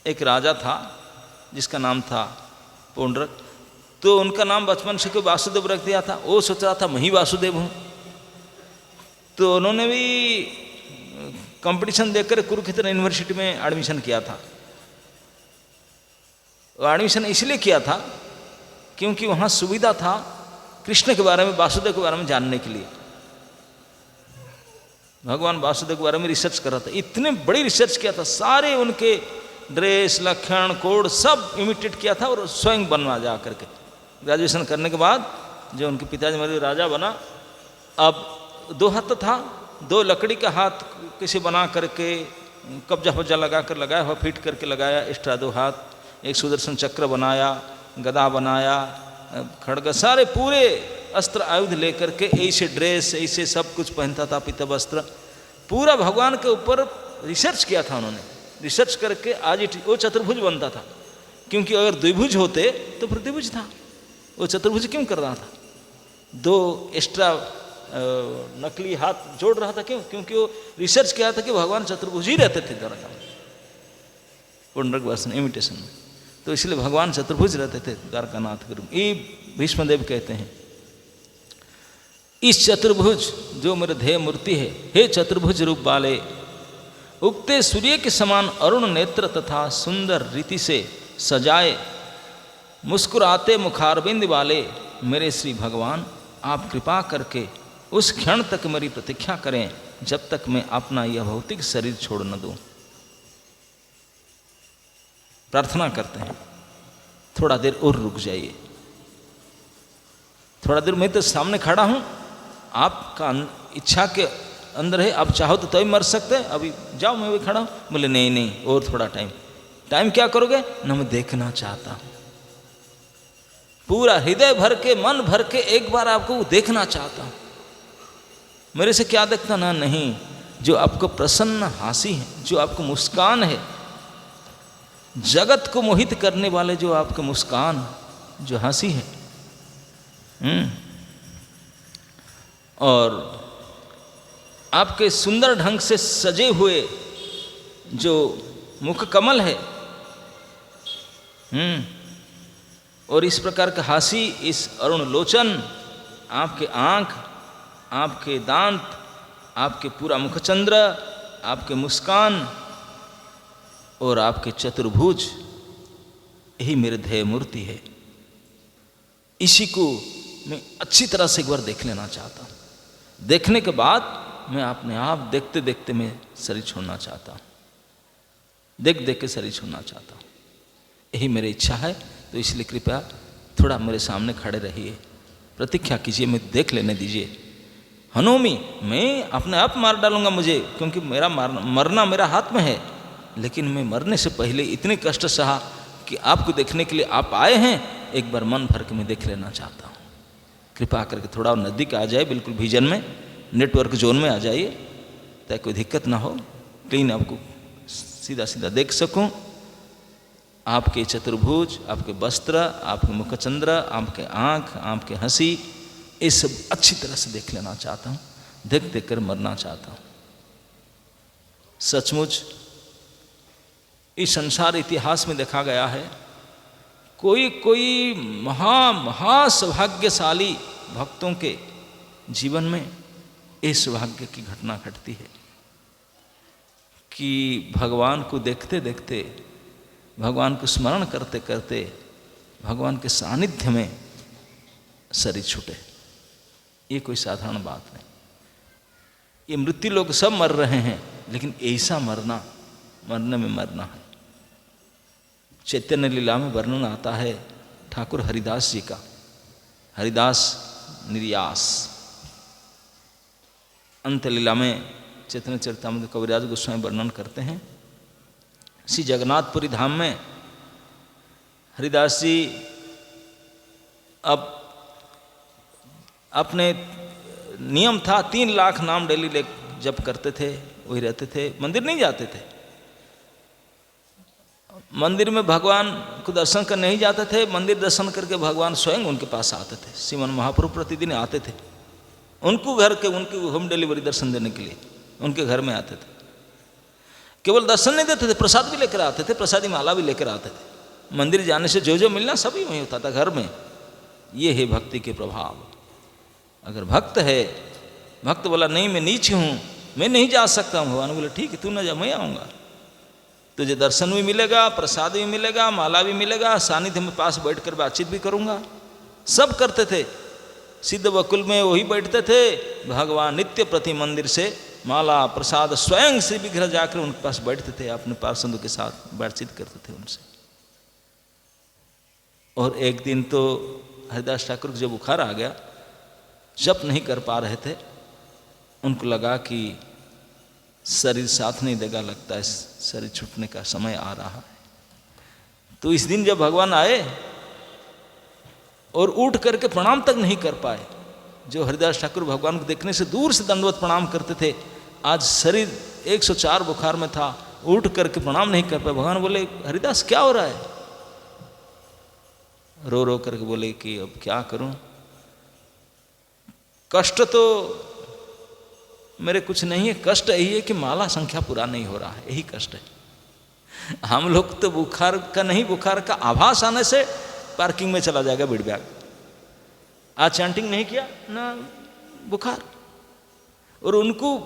एक राजा था जिसका नाम था पुंडरक। तो उनका नाम बचपन से कोई वासुदेव रख दिया था। वो सोच रहा था मैं ही वासुदेव हूँ। तो उन्होंने भी कंपटीशन देकर कुरुक्षेत्र यूनिवर्सिटी में एडमिशन किया था। वो एडमिशन इसलिए किया था क्योंकि वहाँ सुविधा था कृष्ण के बारे में, वासुदेव के बारे में जानने के लिए। भगवान वासुदेव के बारे में रिसर्च कर रहा था, इतने बड़ी रिसर्च किया था, सारे उनके ड्रेस, लक्षण, कोड सब इमिटेट किया था और स्वयं बनवा जा करके। ग्रेजुएशन करने के बाद जो उनके पिताजी मेरे राजा बना, अब दो हाथ था, दो लकड़ी का हाथ किसी बना करके कब्जा वब्जा लगा कर लगाया हुआ, फिट करके लगाया, एक्स्ट्रा दो हाथ, एक सुदर्शन चक्र बनाया, गदा बनाया, खड़ग, सारे पूरे अस्त्र आयुध लेकर के ऐसे ड्रेस ऐसे सब कुछ पहनता था, पीत वस्त्र, पूरा भगवान के ऊपर रिसर्च किया था उन्होंने। रिसर्च करके आज वो चतुर्भुज बनता था, क्योंकि अगर द्विभुज होते तो फिर द्विभुज था। वो चतुर्भुज क्यों कर रहा था? दो एक्स्ट्रा नकली हाथ जोड़ रहा था, क्यों? क्योंकि वो रिसर्च किया था कि भगवान चतुर्भुज ही रहते थे द्वारका में, पुंडरक वासन इमिटेशन में। तो इसलिए भगवान चतुर्भुज रहते थे द्वारकानाथ के रूप। ये भीष्मदेव कहते हैं, इस चतुर्भुज जो मेरे ध्येय मूर्ति है, हे चतुर्भुज रूप वाले, उगते सूर्य के समान अरुण नेत्र तथा सुंदर रीति से सजाए मुस्कुराते मुखारबिंद वाले मेरे श्री भगवान, आप कृपा करके उस क्षण तक मेरी प्रतीक्षा करें जब तक मैं अपना यह भौतिक शरीर छोड़ न दूं। प्रार्थना करते हैं, थोड़ा देर और रुक जाइए, थोड़ा देर। मैं तो सामने खड़ा हूं, आपका इच्छा के अंदर है, आप चाहो तो तभी मर सकते हैं, अभी जाओ मैं भी खड़ा हूं। बोले नहीं नहीं, और थोड़ा टाइम क्या करोगे? न मैं देखना चाहता हूं, पूरा हृदय भर के, मन भर के एक बार आपको देखना चाहता हूं। मेरे से क्या देखता? ना नहीं, जो आपको प्रसन्न हासी है, जो आपको मुस्कान है, जगत को मोहित करने वाले जो आपके मुस्कान, जो हंसी है, और आपके सुंदर ढंग से सजे हुए जो मुख कमल है, और इस प्रकार का हासी, इस अरुण लोचन, आपके आंख, आपके दांत, आपके पूरा मुखचंद्र, आपके मुस्कान और आपके चतुर्भुज, यही मेरे ध्येय मूर्ति है। इसी को मैं अच्छी तरह से एक बार देख लेना चाहता हूँ। देखने के बाद मैं अपने आप देखते देखते मैं शरीर छोड़ना चाहता हूँ, देख देख के शरीर छोड़ना चाहता हूँ, यही मेरी इच्छा है। तो इसलिए कृपया थोड़ा मेरे सामने खड़े रहिए, प्रतीक्षा कीजिए, मैं देख लेने दीजिए। हनोमी, मैं अपने आप मार डालूंगा मुझे, क्योंकि मेरा मरना मेरा हाथ में है, लेकिन मैं मरने से पहले इतने कष्ट सहा कि आपको देखने के लिए आप आए हैं, एक बार मन भर के मैं देख लेना चाहता हूँ। कृपा करके थोड़ा नज़दीक आ जाए, बिल्कुल विजन में, नेटवर्क जोन में आ जाइए, ताकि कोई दिक्कत ना हो, क्लीन आपको सीधा सीधा देख सकूं। आपके चतुर्भुज, आपके वस्त्र, आपके मुखचंद्र, आपके आँख, आपके हंसी, ये सब अच्छी तरह से देख लेना चाहता हूँ, देख देख कर मरना चाहता हूँ। सचमुच इस संसार इतिहास में देखा गया है, कोई कोई महा सौभाग्यशाली भक्तों के जीवन में इस सौभाग्य की घटना घटती है कि भगवान को देखते देखते, भगवान को स्मरण करते करते भगवान के सानिध्य में शरीर छूटे। ये कोई साधारण बात नहीं। ये मृत्यु लोग सब मर रहे हैं, लेकिन ऐसा मरने में मरना है। चैतन्य लीला में वर्णन आता है ठाकुर हरिदास जी का, हरिदास निर्यास। अंत लीला में चैतन्य चरितामृत कविराज गोस्वामी वर्णन करते हैं, श्री जगन्नाथपुरी धाम में हरिदास जी अब अपने नियम था 3 लाख नाम डेली ले जप करते थे, वही रहते थे, मंदिर नहीं जाते थे। मंदिर में भगवान को दर्शन करने नहीं जाते थे, मंदिर दर्शन करके भगवान स्वयं उनके पास आते थे। श्रीमन महाप्रभु प्रतिदिन आते थे उनको घर के, उनकी होम डिलीवरी दर्शन देने के लिए उनके घर में आते थे। केवल दर्शन नहीं देते थे, प्रसाद भी लेकर आते थे, प्रसादी माला भी लेकर आते थे। मंदिर जाने से जो जो मिलना सभी वहीं होता था घर में। ये है भक्ति के प्रभाव। अगर भक्त है, भक्त बोला नहीं मैं नीच हूँ, मैं नहीं जा सकता हूँ, भगवान बोले ठीक है तू ना जा, मैं आऊँगा, तुझे दर्शन भी मिलेगा, प्रसाद भी मिलेगा, माला भी मिलेगा, सानिध्य में पास बैठकर बातचीत भी करूँगा। सब करते थे। सिद्ध वकुल में वही बैठते थे, भगवान नित्य प्रति मंदिर से माला प्रसाद स्वयं से विग्रह जाकर उनके पास बैठते थे, अपने पार्षदों के साथ बातचीत करते थे उनसे। और एक दिन तो हरिदास ठाकुर को जब बुखार आ गया, जप नहीं कर पा रहे थे, उनको लगा कि शरीर साथ नहीं देगा, लगता है शरीर छूटने का समय आ रहा है। तो इस दिन जब भगवान आए और उठ करके प्रणाम तक नहीं कर पाए, जो हरिदास ठाकुर भगवान को देखने से दूर से दंडवत प्रणाम करते थे, आज शरीर 104 बुखार में था, उठ करके प्रणाम नहीं कर पाए। भगवान बोले हरिदास क्या हो रहा है? रो रो करके बोले कि अब क्या करूं, कष्ट तो मेरे कुछ नहीं है, कष्ट यही है कि माला संख्या पूरा नहीं हो रहा है, यही कष्ट है। हम लोग तो बुखार का नहीं, बुखार का आभास आने से पार्किंग में चला जाएगा बिड बैग। आज चैंटिंग नहीं किया ना बुखार, और उनको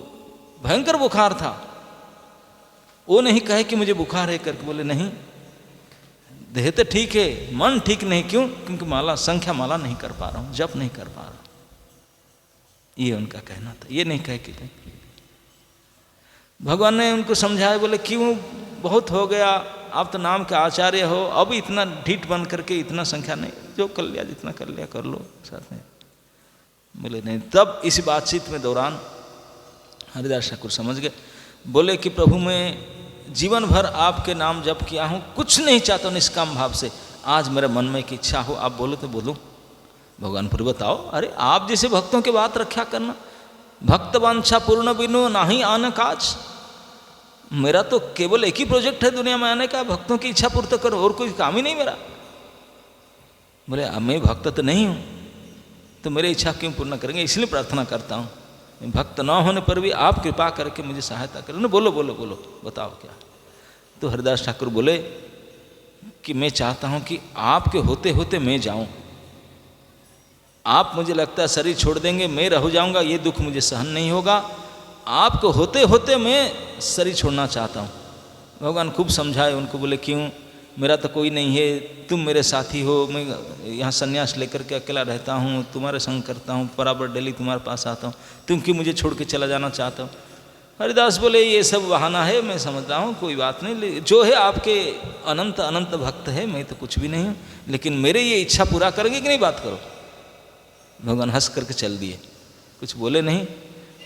भयंकर बुखार था। वो नहीं कहे कि मुझे बुखार है करके, बोले नहीं, देह तो ठीक है, मन ठीक नहीं। क्यों? क्योंकि माला संख्या माला नहीं कर पा रहा हूं, जप नहीं कर पा रहा हूं। ये उनका कहना था। ये नहीं कहे कि भगवान ने उनको समझाया, बोले क्यों, बहुत हो गया, आप तो नाम के आचार्य हो, अब इतना ढीठ बन करके इतना संख्या नहीं, जो कर लिया जितना कर लिया कर लो साथ में। बोले नहीं। तब इस बातचीत में दौरान हरिदास ठाकुर समझ गए, बोले कि प्रभु मैं जीवन भर आपके नाम जप किया हूँ, कुछ नहीं चाहता निष्काम भाव से, आज मेरे मन में की इच्छा हो, आप बोलो तो बोलो। भगवान फिर बताओ। अरे आप जैसे भक्तों की बात रक्षा करना, भक्त वांछा पूर्ण बिनु नाही आन काज। मेरा तो केवल एक ही प्रोजेक्ट है दुनिया में आने का, भक्तों की इच्छा पूर्त करो, और कोई काम ही नहीं मेरा। बोले अब मैं भक्त तो नहीं हूँ, तो मेरी इच्छा क्यों पूर्ण करेंगे, इसलिए प्रार्थना करता हूँ। भक्त न होने पर भी आप कृपा करके मुझे सहायता करें। ना बोलो बोलो बोलो, बताओ क्या। तो हरिदास ठाकुर बोले कि मैं चाहता हूँ कि आपके होते होते मैं जाऊँ। आप मुझे लगता है शरीर छोड़ देंगे, मैं रह जाऊँगा, ये दुख मुझे सहन नहीं होगा। आपको होते होते मैं शरीर छोड़ना चाहता हूँ। भगवान खूब समझाए उनको, बोले क्यों, मेरा तो कोई नहीं है, तुम मेरे साथी हो, मैं यहाँ संन्यास लेकर के अकेला रहता हूँ, तुम्हारे संग करता हूँ, बराबर डेली तुम्हारे पास आता हूँ, तुम क्यों मुझे छोड़ के चला जाना चाहता हो। हरिदास बोले ये सब बहाना है, मैं समझता हूँ, कोई बात नहीं, जो है आपके अनंत अनंत भक्त है, मैं तो कुछ भी नहीं हूँ, लेकिन मेरे ये इच्छा पूरा करेंगे कि नहीं, बात करो। भगवान हंस करके चल दिए, कुछ बोले नहीं।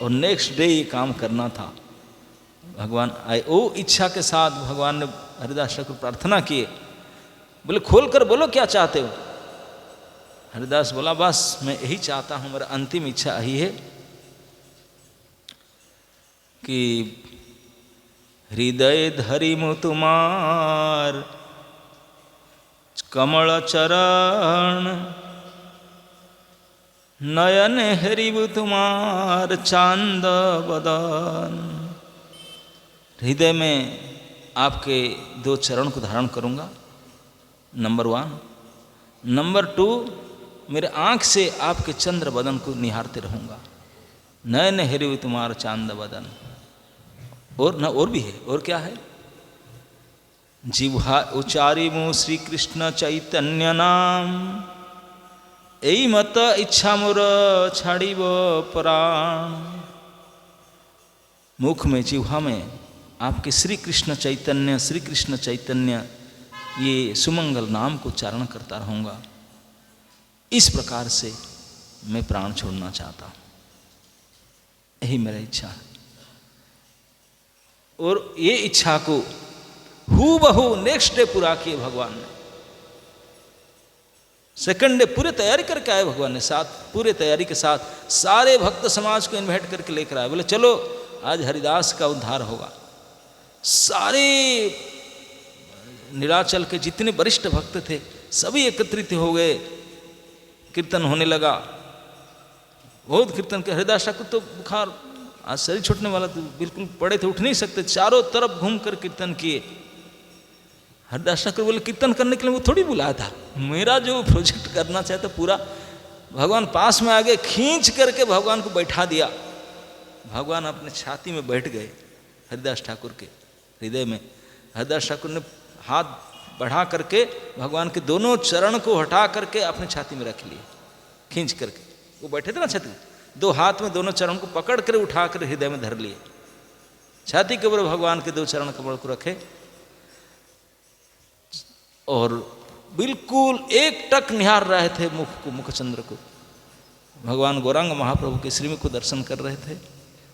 और नेक्स्ट डे ये काम करना था। भगवान आए, वो इच्छा के साथ भगवान ने हरिदास ठाकुर प्रार्थना किए, बोले खोल कर बोलो क्या चाहते हो। हरिदास बोला बस मैं यही चाहता हूँ, मेरा अंतिम इच्छा यही है कि हृदय धरिमु तुम्हार कमल चरण, नयन हरिबु तुम्हार चांद बदन। हृदय में आपके 2 चरण को धारण करूंगा, नंबर 1। नंबर 2, मेरे आँख से आपके चंद्र बदन को निहारते रहूँगा। नयन हेरु तुम्हार चांद बदन। और न और भी है, और क्या है? जिह्वा उचारी मुँह श्री कृष्ण चैतन्य नाम, यही मत इच्छा मोर छाड़िब प्राण। मुख में, जिह्वा में आपके श्री कृष्ण चैतन्य ये सुमंगल नाम को उच्चारण करता रहूँगा। इस प्रकार से मैं प्राण छोड़ना चाहता हूँ, यही मेरा इच्छा है। और ये इच्छा को हूबहू नेक्स्ट डे पूरा किए भगवान ने। सेकंड डे पूरे तैयारी करके आए भगवान ने, साथ पूरे तैयारी के साथ सारे भक्त समाज को इन्वाइट करके लेकर आए। बोले चलो आज हरिदास का उद्धार होगा। सारे नीलाचल के जितने वरिष्ठ भक्त थे सभी एकत्रित हो गए। कीर्तन होने लगा, बहुत कीर्तन के। हरिदास ठाकुर तो बुखार, आज शरीर छूटने वाला, तो बिल्कुल पड़े थे, उठ नहीं सकते। चारों तरफ घूम कर कीर्तन किए। हरिदास ठाकुर बोले कीर्तन करने के लिए वो थोड़ी बुलाया था, मेरा जो प्रोजेक्ट करना चाहता पूरा। भगवान पास में आ गए, खींच करके भगवान को बैठा दिया। भगवान अपने छाती में बैठ गए हरिदास ठाकुर के हृदय में। हरिदास ठाकुर ने हाथ बढ़ा करके भगवान के दोनों चरण को हटा करके अपने छाती में रख लिए, खींच करके। वो बैठे थे ना छाती, दो हाथ में दोनों चरण को पकड़ कर उठा कर हृदय में धर लिए। छाती के ऊपर भगवान के दो चरण कमल को रखे और बिल्कुल एक टक निहार रहे थे मुख को, मुखचंद्र को। भगवान गौरांग महाप्रभु के श्रीमुख को दर्शन कर रहे थे,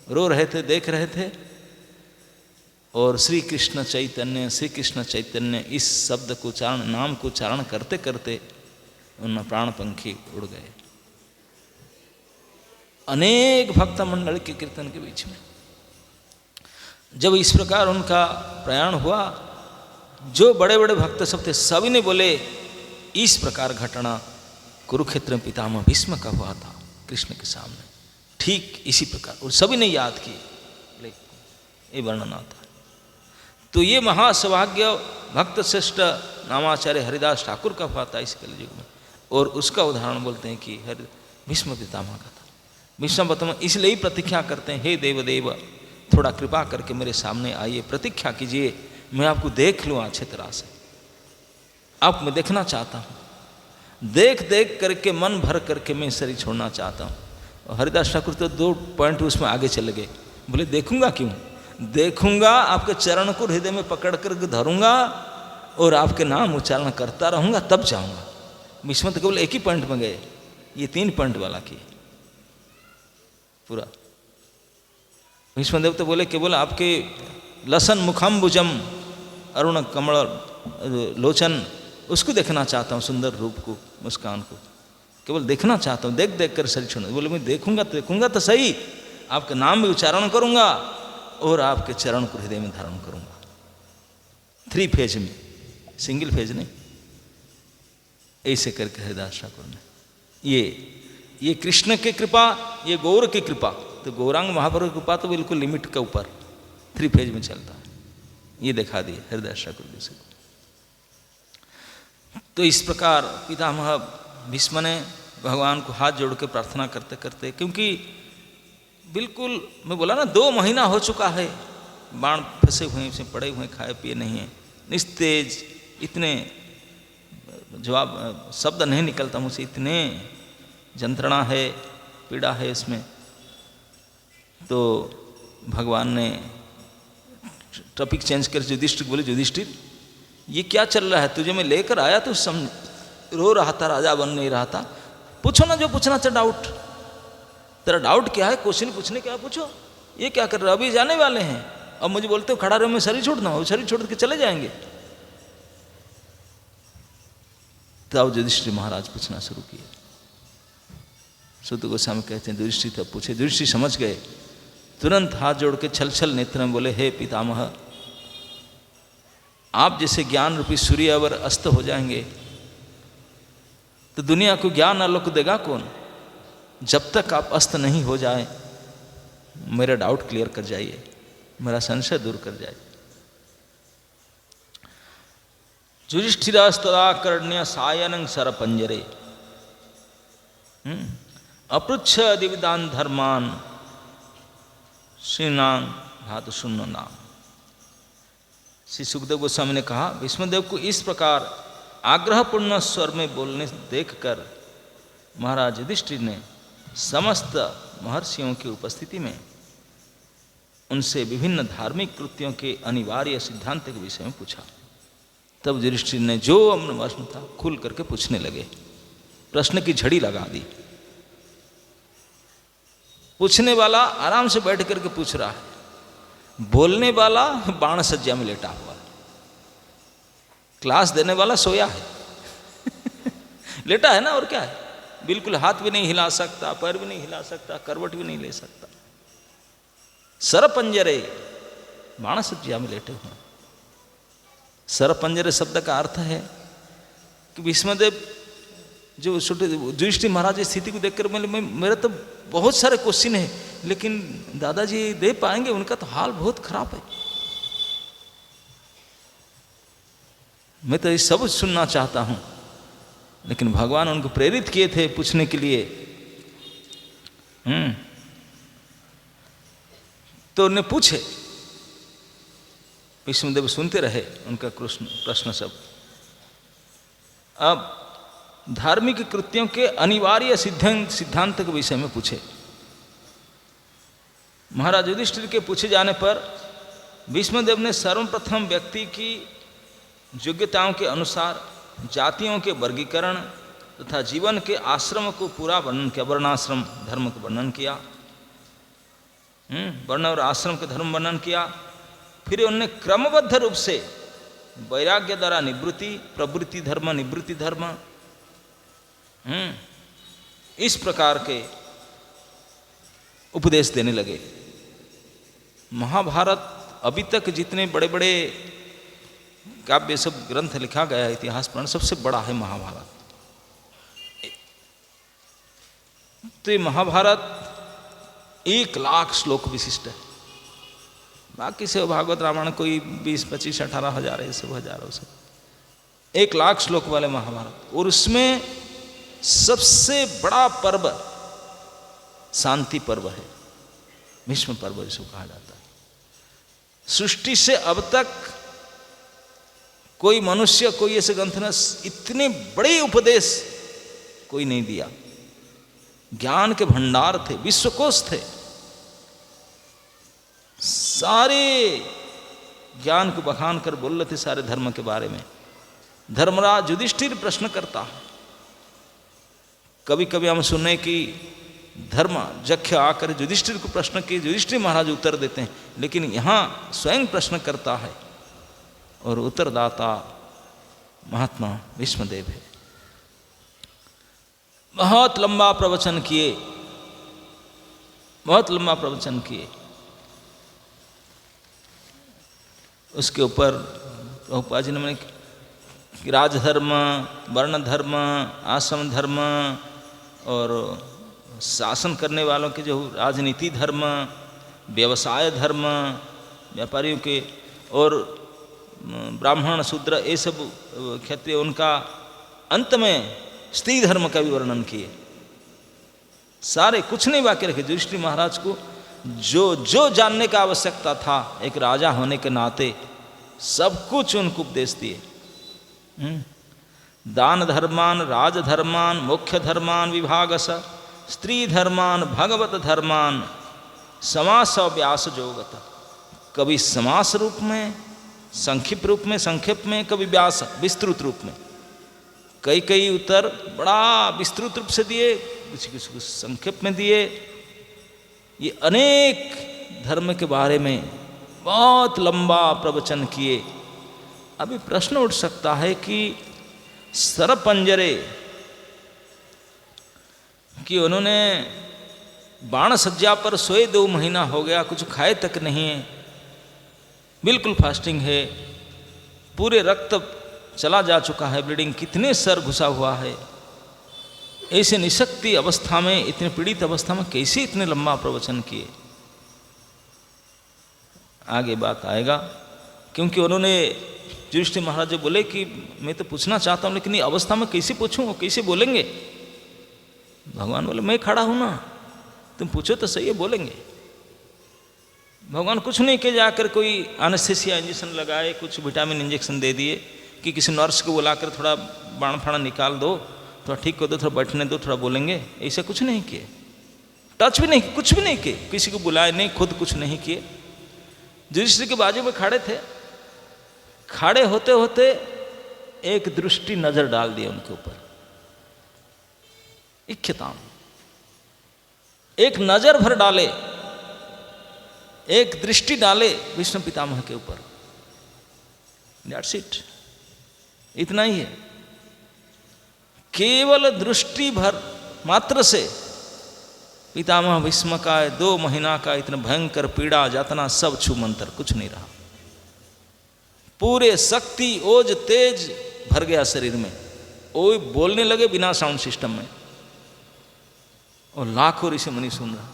रो रहे थे, देख रहे थे। और श्री कृष्ण चैतन्य इस शब्द को उच्चारण, नाम को उच्चारण करते करते उन प्राण पंखी उड़ गए। अनेक भक्त मंडल के कीर्तन के बीच में जब इस प्रकार उनका प्रयाण हुआ, जो बड़े बड़े भक्त सब थे सभी ने बोले इस प्रकार घटना कुरुक्षेत्र में पितामह भीष्म का हुआ था कृष्ण के सामने, ठीक इसी प्रकार। और सभी ने याद किए, ये वर्णन आता है। तो ये महासौभाग्य भक्त श्रेष्ठ नामाचार्य हरिदास ठाकुर का हुआ था इस कलयुग में। और उसका उदाहरण बोलते हैं कि भीष्म पितामह का था। भीष्म पितामह इसलिए ही प्रतिज्ञा करते हैं, हे देव थोड़ा कृपा करके मेरे सामने आइए, प्रतिज्ञा कीजिए, मैं आपको देख लूँ अच्छे तरह से। आप मैं देखना चाहता हूँ, देख देख करके मन भर करके मैं शरीर छोड़ना चाहता हूँ। और हरिदास ठाकुर तो 2 पॉइंट उसमें आगे चले गए। बोले देखूंगा क्यों, देखूंगा, आपके चरण को हृदय में पकड़ कर धरूंगा और आपके नाम उच्चारण करता रहूंगा, तब जाऊंगा। भीष्म तो केवल एक ही पॉइंट में गए, ये 3 पॉइंट वाला किए पूरा। भीष्मदेव तो बोले केवल आपके लसन मुखम्बुजम अरुण कमल लोचन, उसको देखना चाहता हूँ, सुंदर रूप को, मुस्कान को केवल देखना चाहता हूँ, देख देख कर शरीर छोड़ना। बोले मैं देखूंगा तो सही, आपका नाम भी उच्चारण करूंगा और आपके चरण को हृदय में धारण करूंगा। 3 फेज में, सिंगल फेज नहीं। ऐसे करके हरिदास ठाकुर ने ये कृष्ण की कृपा, ये गौर की कृपा, तो गौरांग महाप्रभु की कृपा तो बिल्कुल लिमिट के ऊपर 3 फेज में चलता है, ये दिखा दिए हरिदास ठाकुर जी को। तो इस प्रकार पितामह भीष्म ने भगवान को हाथ जोड़ के प्रार्थना करते करते, क्योंकि बिल्कुल मैं बोला ना 2 महीना हो चुका है, बाण फंसे हुए उसमें पड़े हुए, खाए पिए नहीं है, निस्तेज, इतने जवाब शब्द नहीं निकलता मुझसे, इतने जंत्रणा है, पीड़ा है इसमें। तो भगवान ने टॉपिक चेंज कर युधिष्ठिर बोले, युधिष्ठिर ये क्या चल रहा है, तुझे मैं लेकर आया तो रो रहा था, राजा बन नहीं रहा था, पूछो ना जो पूछना था डाउट, तेरा डाउट क्या है, क्वेश्चन पूछने क्या पूछो, ये क्या कर रहे हो, अभी जाने वाले हैं, अब मुझे बोलते हो खड़ा रहो, मैं शरीर छोड़ना हो, शरीर छोड़ के चले जाएंगे। तब युधिष्ठिर महाराज पूछना शुरू किए। सुत गोस्वामी कहते हैं युधिष्ठिर तब पूछे, युधिष्ठिर समझ गए, तुरंत हाथ जोड़ के छल छल नेत्र में बोले, हे पितामह, आप जैसे ज्ञान रूपी सूर्य अगर अस्त हो जाएंगे तो दुनिया को ज्ञान आलोक देगा कौन। जब तक आप अस्त नहीं हो जाए मेरा डाउट क्लियर कर जाइए, मेरा संशय दूर कर जाइए। युधिष्ठिरस्तदाकर्ण्य सायनं सरपंजरे अपृच्छ दिविदान धर्मान श्रीनांग धातु शून्य नाम। श्री सुखदेव गोस्वामी ने कहा, भीष्मदेव को इस प्रकार आग्रहपूर्ण स्वर में बोलने देखकर महाराज युधिष्ठिर ने समस्त महर्षियों की उपस्थिति में उनसे विभिन्न धार्मिक कृत्यों के अनिवार्य सिद्धांत के विषय में पूछा। तब युधिष्ठिर ने जो अमन प्रश्न था खुल करके पूछने लगे, प्रश्न की झड़ी लगा दी। पूछने वाला आराम से बैठ करके पूछ रहा है, बोलने वाला बाण सज्जा में लेटा हुआ है, क्लास देने वाला सोया है लेटा है ना, और क्या है, बिल्कुल हाथ भी नहीं हिला सकता, पैर भी नहीं हिला सकता, करवट भी नहीं ले सकता, सरपंजरे बाण सज्जा में लेटे हुए। सरपंजरे शब्द का अर्थ है कि भीष्मदेव जो छोटे युधिष्ठिर महाराज की स्थिति को देखकर मेरे तो बहुत सारे क्वेश्चन है, लेकिन दादाजी दे पाएंगे, उनका तो हाल बहुत खराब है, मैं तो ये सब सुनना चाहता हूं। लेकिन भगवान उनको प्रेरित किए थे पूछने के लिए। तो उन्हें पूछे, भीष्मदेव सुनते रहे उनका प्रश्न सब। अब धार्मिक कृत्यों के अनिवार्य सिद्धांत के विषय में पूछे। महाराज युधिष्ठिर के पूछे जाने पर भीष्मदेव ने सर्वप्रथम व्यक्ति की योग्यताओं के अनुसार जातियों के वर्गीकरण तथा जीवन के आश्रम को पूरा वर्णन किया, वर्णाश्रम धर्म का वर्णन किया, वर्ण और आश्रम के धर्म वर्णन किया। फिर उन्होंने क्रमबद्ध रूप से वैराग्य द्वारा निवृत्ति, प्रवृत्ति धर्म, निवृत्ति धर्म, इस प्रकार के उपदेश देने लगे। महाभारत अभी तक जितने बड़े बड़े काव्य सब ग्रंथ लिखा गया है, इतिहास पर सबसे बड़ा है महाभारत। तो ये महाभारत 1,00,000 श्लोक विशिष्ट है। बाकी से भागवत रामायण कोई 20, 25, 18 हजार है, सब हजारों सब 1,00,000 श्लोक वाले महाभारत। और उसमें सबसे बड़ा पर्व शांति पर्व है, भीष्म पर्व जिसको कहा जाता है। सृष्टि से अब तक कोई मनुष्य, कोई ऐसे ग्रंथ ने इतने बड़े उपदेश कोई नहीं दिया। ज्ञान के भंडार थे, विश्वकोश थे, सारे ज्ञान को बखान कर बोल रहे थे सारे धर्म के बारे में। धर्मराज युधिष्ठिर प्रश्न करता है। कभी कभी हम सुने कि धर्म जख्य आकर युधिष्ठिर को प्रश्न किए, युधिष्ठिर महाराज उत्तर देते हैं, लेकिन यहाँ स्वयं प्रश्न करता है और उत्तरदाता महात्मा भीष्मदेव है। बहुत लंबा प्रवचन किए, बहुत लंबा प्रवचन किए। उसके ऊपर प्रभुपाद जी ने मैंने कि राजधर्म, वर्ण धर्म, आश्रम धर्म और शासन करने वालों के जो राजनीति धर्म, व्यवसाय धर्म, व्यापारियों के, और ब्राह्मण शूद्र ये सब क्षत्रिय, उनका अंत में स्त्री धर्म का भी वर्णन किए। सारे कुछ नहीं बाकी रखे। युधिष्ठिर महाराज को जो जो जानने का आवश्यकता था एक राजा होने के नाते सब कुछ उनको उपदेश दिए। दान धर्मान, राजधर्मान, मुख्य धर्मान विभागस, स्त्री धर्मान, भगवत धर्मान, समास व्यास जोगत। कभी समास रूप में, संक्षेप में, कभी व्यास विस्तृत रूप में। कई उत्तर बड़ा विस्तृत रूप से दिए, कुछ संक्षेप में दिए। ये अनेक धर्म के बारे में बहुत लंबा प्रवचन किए। अभी प्रश्न उठ सकता है कि सरपंजरे कि उन्होंने बाण सज्जा पर सोए 2 महीना हो गया, कुछ खाए तक नहीं है, बिल्कुल फास्टिंग है, पूरे रक्त चला जा चुका है, ब्लीडिंग, कितने सर घुसा हुआ है। ऐसे निशक्ति अवस्था में, इतने पीड़ित अवस्था में कैसे इतने लंबा प्रवचन किए? आगे बात आएगा, क्योंकि उन्होंने युधिष्ठिर महाराज जो बोले कि मैं तो पूछना चाहता हूँ, लेकिन ये अवस्था में कैसे पूछूँ, कैसे बोलेंगे? भगवान बोले मैं खड़ा हूँ ना, तुम पूछो तो सही है, बोलेंगे। भगवान कुछ नहीं किए, जाकर कोई एनेस्थीसिया इंजेक्शन लगाए, कुछ विटामिन इंजेक्शन दे दिए कि किसी नर्स को बुलाकर थोड़ा बाण फाड़ा निकाल दो, थोड़ा ठीक कर दो, थोड़ा बैठने दो, थोड़ा बोलेंगे, ऐसा कुछ नहीं किए। टच भी नहीं, कुछ भी नहीं किए, किसी को बुलाए नहीं, खुद कुछ नहीं किए। युधिष्ठिर के बाजू में खड़े थे, खड़े होते होते एक दृष्टि नजर डाल दिया उनके ऊपर, इख्यताम, एक नजर भर डाले, एक दृष्टि डाले भीष्म पितामह के ऊपर। दैट्स इट, इतना ही है। केवल दृष्टि भर मात्र से पितामह भीष्म का 2 महीना का इतना भयंकर पीड़ा यातना सब छू मंतर, कुछ नहीं रहा। पूरे शक्ति ओज तेज भर गया शरीर में, वो बोलने लगे बिना साउंड सिस्टम में, और लाखों ऋषि मुनि सुन रहा।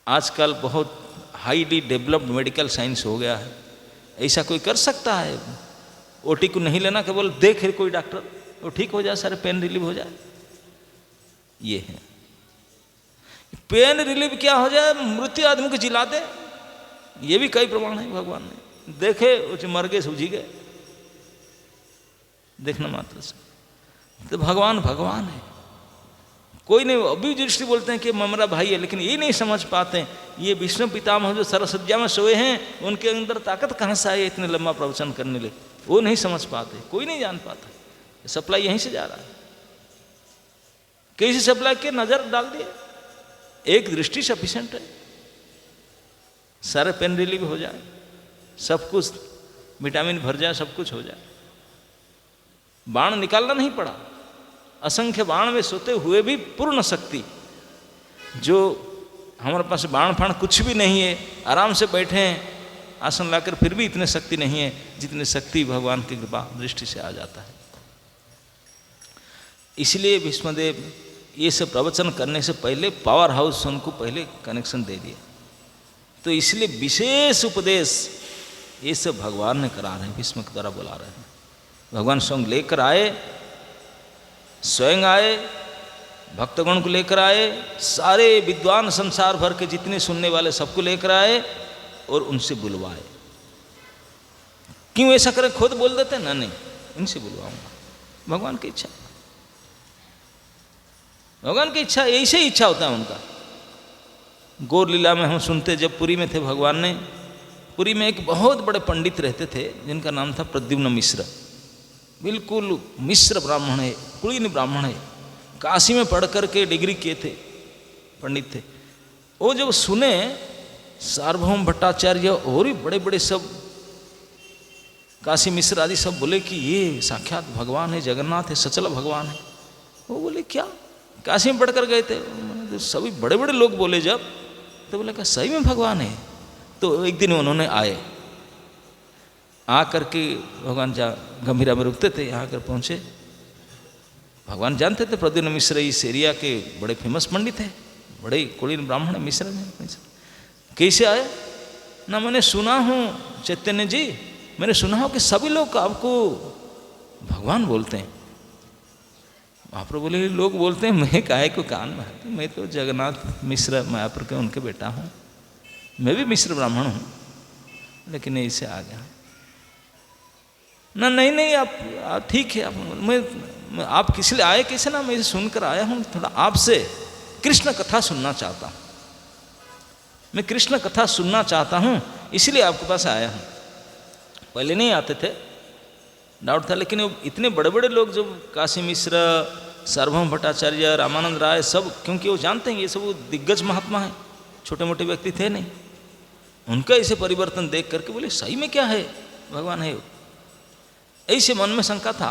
आजकल बहुत हाईली डेवलप्ड मेडिकल साइंस हो गया है, ऐसा कोई कर सकता है? ओटी को नहीं लेना, केवल देखे कोई डॉक्टर, वो ठीक हो जाए, सारे पेन रिलीव हो जाए। ये है पेन रिलीव, क्या हो जाए, मृत्यु आदमी को जिला दे, ये भी कई प्रमाण है। भगवान ने देखे, वो मर गए, सूझी गए, देखना मात्र से। तो भगवान भगवान है, कोई नहीं। अभी युधिष्ठिर बोलते हैं कि मेरा भाई है, लेकिन ये नहीं समझ पाते हैं ये भीष्म पितामह जो सरसज्जा में सोए हैं, उनके अंदर ताकत कहाँ से आई इतने लंबा प्रवचन करने लगे, वो नहीं समझ पाते, कोई नहीं जान पाता। सप्लाई यहीं से जा रहा है, किसी सप्लाई के नजर डाल दिए, एक दृष्टि सफिशिएंट है, सारे पेन रिलीव हो जाए, सब कुछ विटामिन भर जाए, सब कुछ हो जाए। बाण निकालना नहीं पड़ा, असंख्य बाण में सोते हुए भी पूर्ण शक्ति। जो हमारे पास बाण फाण कुछ भी नहीं है, आराम से बैठे हैं आसन लाकर, फिर भी इतने शक्ति नहीं है जितनी शक्ति भगवान की कृपा दृष्टि से आ जाता है। इसलिए भीष्मदेव ये सब प्रवचन करने से पहले पावर हाउस उनको पहले कनेक्शन दे दिया। तो इसलिए विशेष उपदेश ये सब भगवान ने करा रहे हैं, भीष्म के द्वारा बुला रहे हैं। भगवान स्वयं लेकर आए, स्वयं आए, भक्तगण को लेकर आए, सारे विद्वान संसार भर के जितने सुनने वाले सबको लेकर आए और उनसे बुलवाए। क्यों ऐसा करें, खुद बोल देते ना, नहीं, इनसे बुलवाऊंगा। भगवान की इच्छा, भगवान की इच्छा, ऐसे ही इच्छा होता है उनका। गौर लीला में हम सुनते, जब पुरी में थे भगवान ने, पुरी में एक बहुत बड़े पंडित रहते थे जिनका नाम था प्रद्युम्न मिश्र। बिल्कुल मिश्र ब्राह्मण है, कुलीन ब्राह्मण है, काशी में पढ़ करके डिग्री किए थे, पंडित थे। वो जब सुने सार्वभौम भट्टाचार्य और भी बड़े बड़े सब काशी मिश्र आदि सब बोले कि ये साक्षात भगवान है, जगन्नाथ है, सचल भगवान है। वो बोले क्या, काशी में पढ़कर गए थे, तो सभी बड़े बड़े लोग बोले जब, तो बोले क्या सही में भगवान है? तो एक दिन उन्होंने आए, आ करके भगवान जहाँ गंभीरा में रुकते थे, यहाँ आकर पहुँचे। भगवान जानते थे प्रद्युम्न मिश्र इस एरिया के बड़े फेमस पंडित है, बड़े कुलीन ब्राह्मण है, मिश्र में। कैसे आए ना, मैंने सुना हूँ चैतन्य जी, मैंने सुना हो कि सभी लोग आपको भगवान बोलते हैं। महाप्रभु बोले लोग बोलते हैं, मैं काहे को कान में, मैं तो जगन्नाथ मिश्र मायापुर के उनके बेटा हूँ, मैं भी मिश्र ब्राह्मण हूँ, लेकिन ऐसे आ गया ना। नहीं नहीं, आप ठीक है, मैं आप किस लिए आए, कैसे ना, मैं सुनकर आया हूँ, थोड़ा आपसे कृष्ण कथा सुनना चाहता हूँ, मैं कृष्ण कथा सुनना चाहता हूँ, इसलिए आपके पास आया हूँ। पहले नहीं आते थे, डाउट था, लेकिन इतने बड़े बड़े लोग जो काशी मिश्र, सार्वभौम भट्टाचार्य, रामानंद राय, सब, क्योंकि वो जानते हैं ये सब दिग्गज महात्मा हैं, छोटे मोटे व्यक्ति थे नहीं। उनका ऐसे परिवर्तन देख करके बोले सही में क्या है, भगवान है। ऐसे मन में शंका था,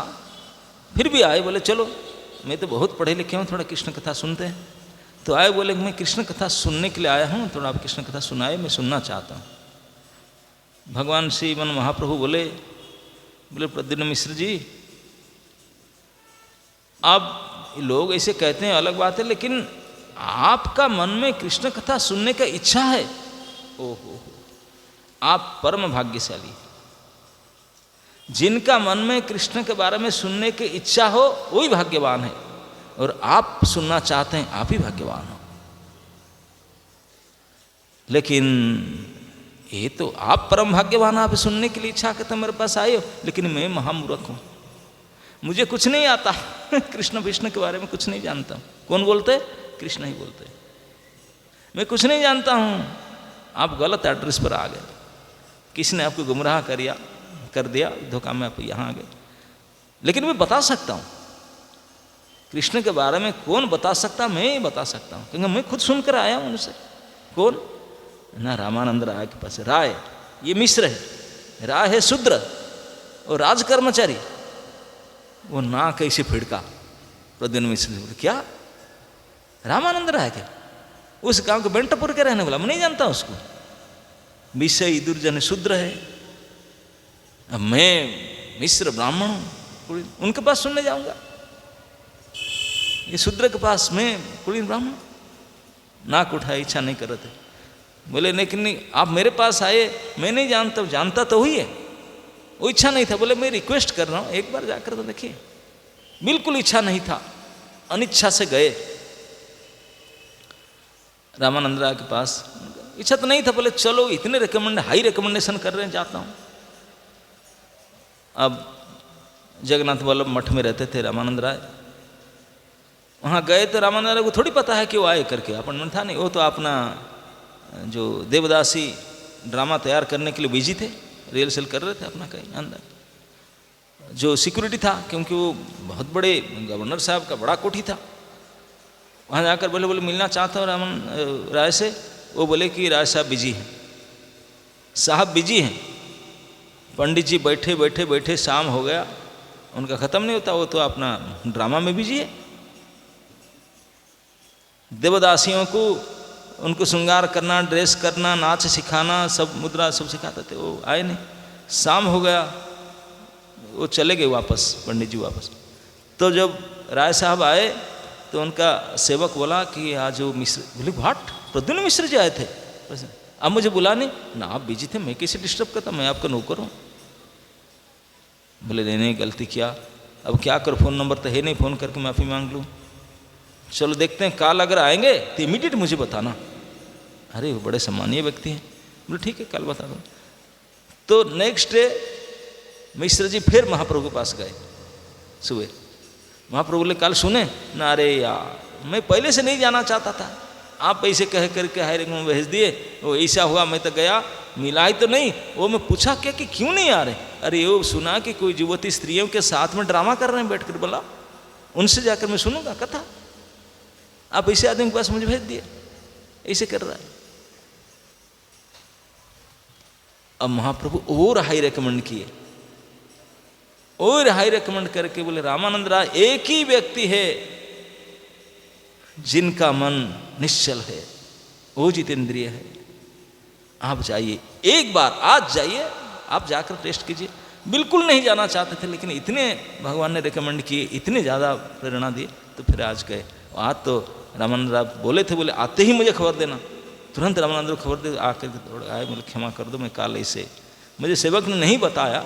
फिर भी आए, बोले चलो, मैं तो बहुत पढ़े लिखे हूँ, थोड़ा कृष्ण कथा सुनते हैं। तो आए, बोले मैं कृष्ण कथा सुनने के लिए आया हूँ, थोड़ा आप कृष्ण कथा सुनाए, मैं सुनना चाहता हूँ। भगवान श्री मन महाप्रभु बोले प्रद्युम्न मिश्र जी, आप लोग ऐसे कहते हैं अलग बात है, लेकिन आपका मन में कृष्ण कथा सुनने का इच्छा है, ओहो, आप परम भाग्यशाली। जिनका मन में कृष्ण के बारे में सुनने की इच्छा हो वही भाग्यवान है, और आप सुनना चाहते हैं, आप ही भाग्यवान हो। लेकिन ये तो आप परम भाग्यवान, आप सुनने के लिए इच्छा करते मेरे पास आए हो, लेकिन मैं महामूर्ख हूँ, मुझे कुछ नहीं आता कृष्ण विष्णु के बारे में कुछ नहीं जानता हूँ। कौन बोलते? कृष्ण ही बोलते, मैं कुछ नहीं जानता हूँ। आप गलत एड्रेस पर आ गए, किसने आपको गुमराह कर दिया, धोखा में आप यहाँ आ गए। लेकिन मैं बता सकता हूँ कृष्ण के बारे में, कौन बता सकता? मैं ही बता सकता हूँ, क्योंकि मैं खुद सुनकर आया हूँ उनसे। कौन? ना रामानंद राय के पास। राय ये मिश्र है, राय है शूद्र और राज कर्मचारी। वो ना कैसे फिड़का प्रद्युम्न मिश्र ने, क्या रामानंद राय के? उस गांव के बेंटापुर के रहने वाला, मैं नहीं जानता उसको। विषय दुर्जन शूद्र है, अब मैं मिश्र ब्राह्मण हूँ, उनके पास सुनने जाऊंगा? ये शूद्र के पास मैं कुलीन ब्राह्मण? नाक उठाए, इच्छा नहीं कर रहे थे। बोले लेकिन नहीं, आप मेरे पास आए, मैं नहीं जानता, जानता तो हुई है, वो इच्छा नहीं था। बोले मैं रिक्वेस्ट कर रहा हूँ, एक बार जाकर तो देखिए। बिल्कुल इच्छा नहीं था, अनिच्छा से गए रामानंद राय के पास। इच्छा तो नहीं था, बोले चलो इतने हाई रिकमेंडेशन कर रहे हैं, जाता हूँ। अब जगन्नाथ वल्लभ मठ में रहते थे रामानंद राय, वहाँ गए तो रामानंद राय को थोड़ी पता है कि वो आए करके, अपॉइंटमेंट था नहीं। वो तो अपना जो देवदासी ड्रामा तैयार करने के लिए बिजी थे, रिहर्सल कर रहे थे अपना कहीं अंदर। जो सिक्योरिटी था, क्योंकि वो बहुत बड़े गवर्नर साहब का बड़ा कोठी था, वहाँ जाकर बोले मिलना चाहता हूँ रामानंद राय से। वो बोले कि राय साहब बिजी हैं, साहब बिजी हैं। पंडित जी बैठे बैठे बैठे शाम हो गया, उनका ख़त्म नहीं होता, वो तो अपना ड्रामा में बिजी है। देवदासियों को उनको श्रृंगार करना, ड्रेस करना, नाच सिखाना, सब मुद्रा सब सिखाते थे, वो आए नहीं। शाम हो गया, वो चले गए वापस, पंडित जी वापस। तो जब राय साहब आए तो उनका सेवक बोला कि आज वो मिश्र, बोले व्हाट, प्रद्युम्न मिश्र जी आए थे? अब मुझे बुला नहीं ना, आप बिजी थे, मैं कैसे डिस्टर्ब करता, मैं आपका नौकर हूँ। बोले नहीं गलती किया, अब क्या करो, फ़ोन नंबर तो है नहीं, फ़ोन करके माफ़ी मांग लूँ। चलो देखते हैं, कल अगर आएंगे तो इमीडिएट मुझे बताना। अरे वो बड़े सम्मानीय व्यक्ति हैं। बोले ठीक है, कल बता दो। तो नेक्स्ट डे मिश्र जी फिर महाप्रभु के पास गए सुबह। महाप्रभु बोले कल सुने ना? अरे यार मैं पहले से नहीं जाना चाहता था, आप ऐसे कह करके हायरे में भेज दिए, वो ऐसा हुआ, मैं तो गया, मिला ही तो नहीं। वो मैं पूछा क्या कि क्यों नहीं आ रहे? अरे वो सुना कि कोई युवती स्त्रियों के साथ में ड्रामा कर रहे हैं बैठ कर। बोला उनसे जाकर मैं सुनूंगा कथा, आप ऐसे आदमी के पास मुझे भेज दिए, ऐसे कर रहा है। अब महाप्रभु और हाई रिकमेंड किए, और हाई रिकमेंड करके बोले रामानंद राय एक ही व्यक्ति है जिनका मन निश्चल है, वो जितेंद्रिय है। आप जाइए एक बार, आज जाइए, आप जाकर टेस्ट कीजिए। बिल्कुल नहीं जाना चाहते थे, लेकिन इतने भगवान ने रिकमेंड किए, इतने ज़्यादा प्रेरणा दिए, तो फिर आज गए। आज तो रामानंद राय बोले थे, बोले आते ही मुझे खबर देना। तुरंत रामानंद को खबर दे, आकर दौड़ आए, बोले क्षमा कर दो, मैं काल ऐसे, मुझे सेवक ने नहीं बताया,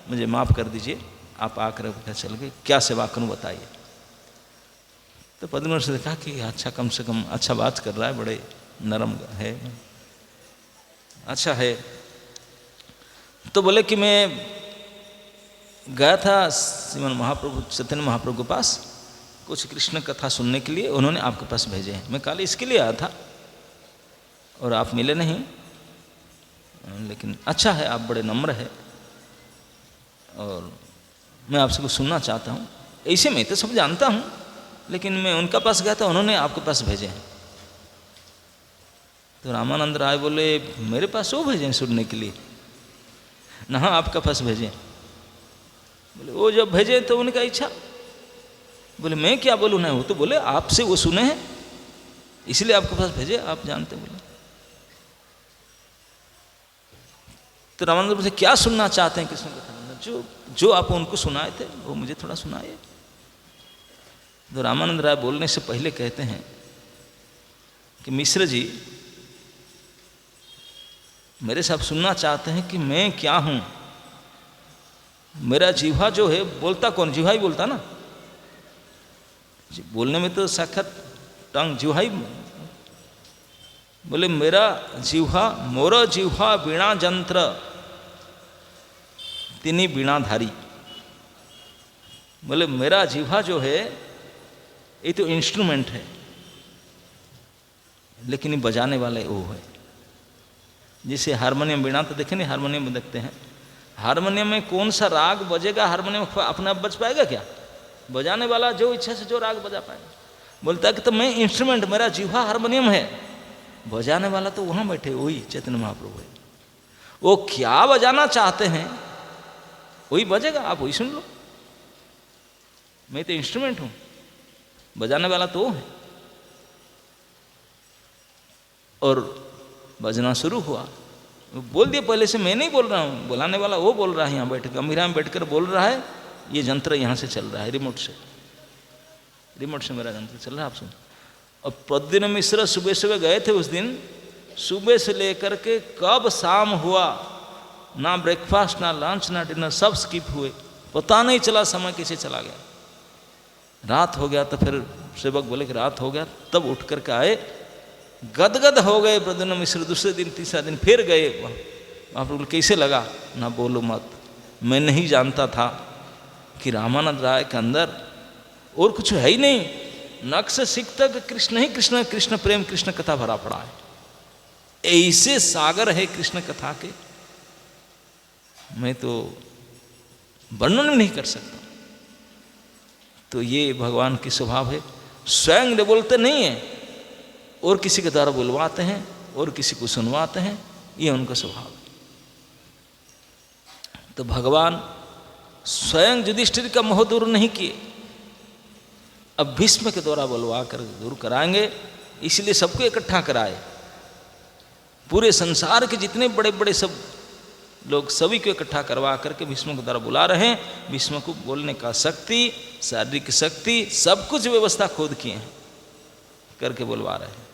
मुझे माफ़ कर दीजिए, आप आकर पता चल गए, क्या सेवा करूँ बताइए। तो पद्मनाभ से देखा कि अच्छा, कम से कम अच्छा बात कर रहा है, बड़े नरम है, अच्छा है। तो बोले कि मैं गया था श्रीमन महाप्रभु, चैतन्य महाप्रभु के पास कुछ कृष्ण कथा सुनने के लिए, उन्होंने आपके पास भेजे हैं। मैं कल इसके लिए आया था और आप मिले नहीं, लेकिन अच्छा है, आप बड़े नम्र है और मैं आपसे कुछ सुनना चाहता हूँ। ऐसे मैं तो सब जानता हूँ, लेकिन मैं उनका पास गया था, उन्होंने आपके पास भेजे हैं। तो रामानंद राय बोले मेरे पास वो भेजे हैं सुनने के लिए ना? हाँ, आपका पास भेजे। बोले वो जब भेजे तो उनका इच्छा। बोले मैं क्या बोलूँ ना? वो तो बोले आपसे वो सुने हैं इसलिए आपके पास भेजे, आप जानते। बोले तो रामानंद से क्या सुनना चाहते हैं कृष्ण कथा? जो आप उनको सुनाए थे वो मुझे थोड़ा सुनाइए। तो रामानंद राय बोलने से पहले कहते हैं कि मिश्र जी मेरे से आप सुनना चाहते हैं कि मैं क्या हूँ। मेरा जीवा जो है, बोलता कौन? जीवा ही बोलता ना, बोलने में तो साक्षात टंग जीवा ही बोले मेरा जिह्वा मोर जिह्वा वीणा जंत्र तिनी वीणाधारी। बोले मेरा जिह्वा जो है ये तो इंस्ट्रूमेंट है, लेकिन ये बजाने वाले वो है। जैसे हारमोनियम वीणा तो देखे नहीं, हारमोनियम में देखते हैं, हारमोनियम में कौन सा राग बजेगा, हारमोनियम अपने आप बज पाएगा क्या? बजाने वाला जो इच्छा से जो राग बजा पाएगा। बोलता है कि तो मैं इंस्ट्रूमेंट, मेरा जिह्वा हारमोनियम है, बजाने वाला तो वहाँ बैठे वही चैतन्य महाप्रभु है। वो क्या बजाना चाहते हैं वही बजेगा, आप वही सुन लो। मैं तो इंस्ट्रूमेंट हूँ, बजाने वाला तो वो है। और बजना शुरू हुआ, बोल दिया पहले से, मैं नहीं बोल रहा हूँ, बुलाने वाला वो बोल रहा है, यहाँ बैठ गंभीरा में बैठकर बोल रहा है, ये यंत्र यहाँ से चल रहा है, रिमोट से मेरा यंत्र चल रहा है, आप सुन। और प्रद्युम्न मिश्र सुबह सुबह गए थे उस दिन, सुबह से लेकर के कब शाम हुआ, ना ब्रेकफास्ट ना लंच ना डिनर, सब स्किप हुए, पता नहीं चला समय कैसे चला गया। रात हो गया तो फिर सेवक बोले कि रात हो गया, तब उठ करके आए, गदगद हो गए प्रद्युम्न मिश्र। दूसरे दिन तीसरा दिन फिर गए, महाप्रभु कैसे लगा? ना बोलो मत, मैं नहीं जानता था कि रामानंद राय के अंदर और कुछ है ही नहीं, नख से सिख तक कृष्ण ही कृष्ण, कृष्ण प्रेम कृष्ण कथा भरा पड़ा है। ऐसे सागर है कृष्ण कथा के, मैं तो वर्णन नहीं कर सकता। तो ये भगवान की स्वभाव है, स्वयं बोलते नहीं है, और किसी के द्वारा बुलवाते हैं और किसी को सुनवाते हैं, ये उनका स्वभाव है। तो भगवान स्वयं युधिष्ठिर का मोह दूर नहीं किए, अब भीष्म के द्वारा बुलवा कर दूर कराएंगे, इसलिए सबको इकट्ठा कराए। पूरे संसार के जितने बड़े बड़े सब लोग, सभी को इकट्ठा करवा करके भीष्म के द्वारा बुला रहे हैं। भीष्म को बोलने का शक्ति, शारीरिक शक्ति, सब कुछ व्यवस्था खुद किए हैं, करके बुलवा रहे हैं।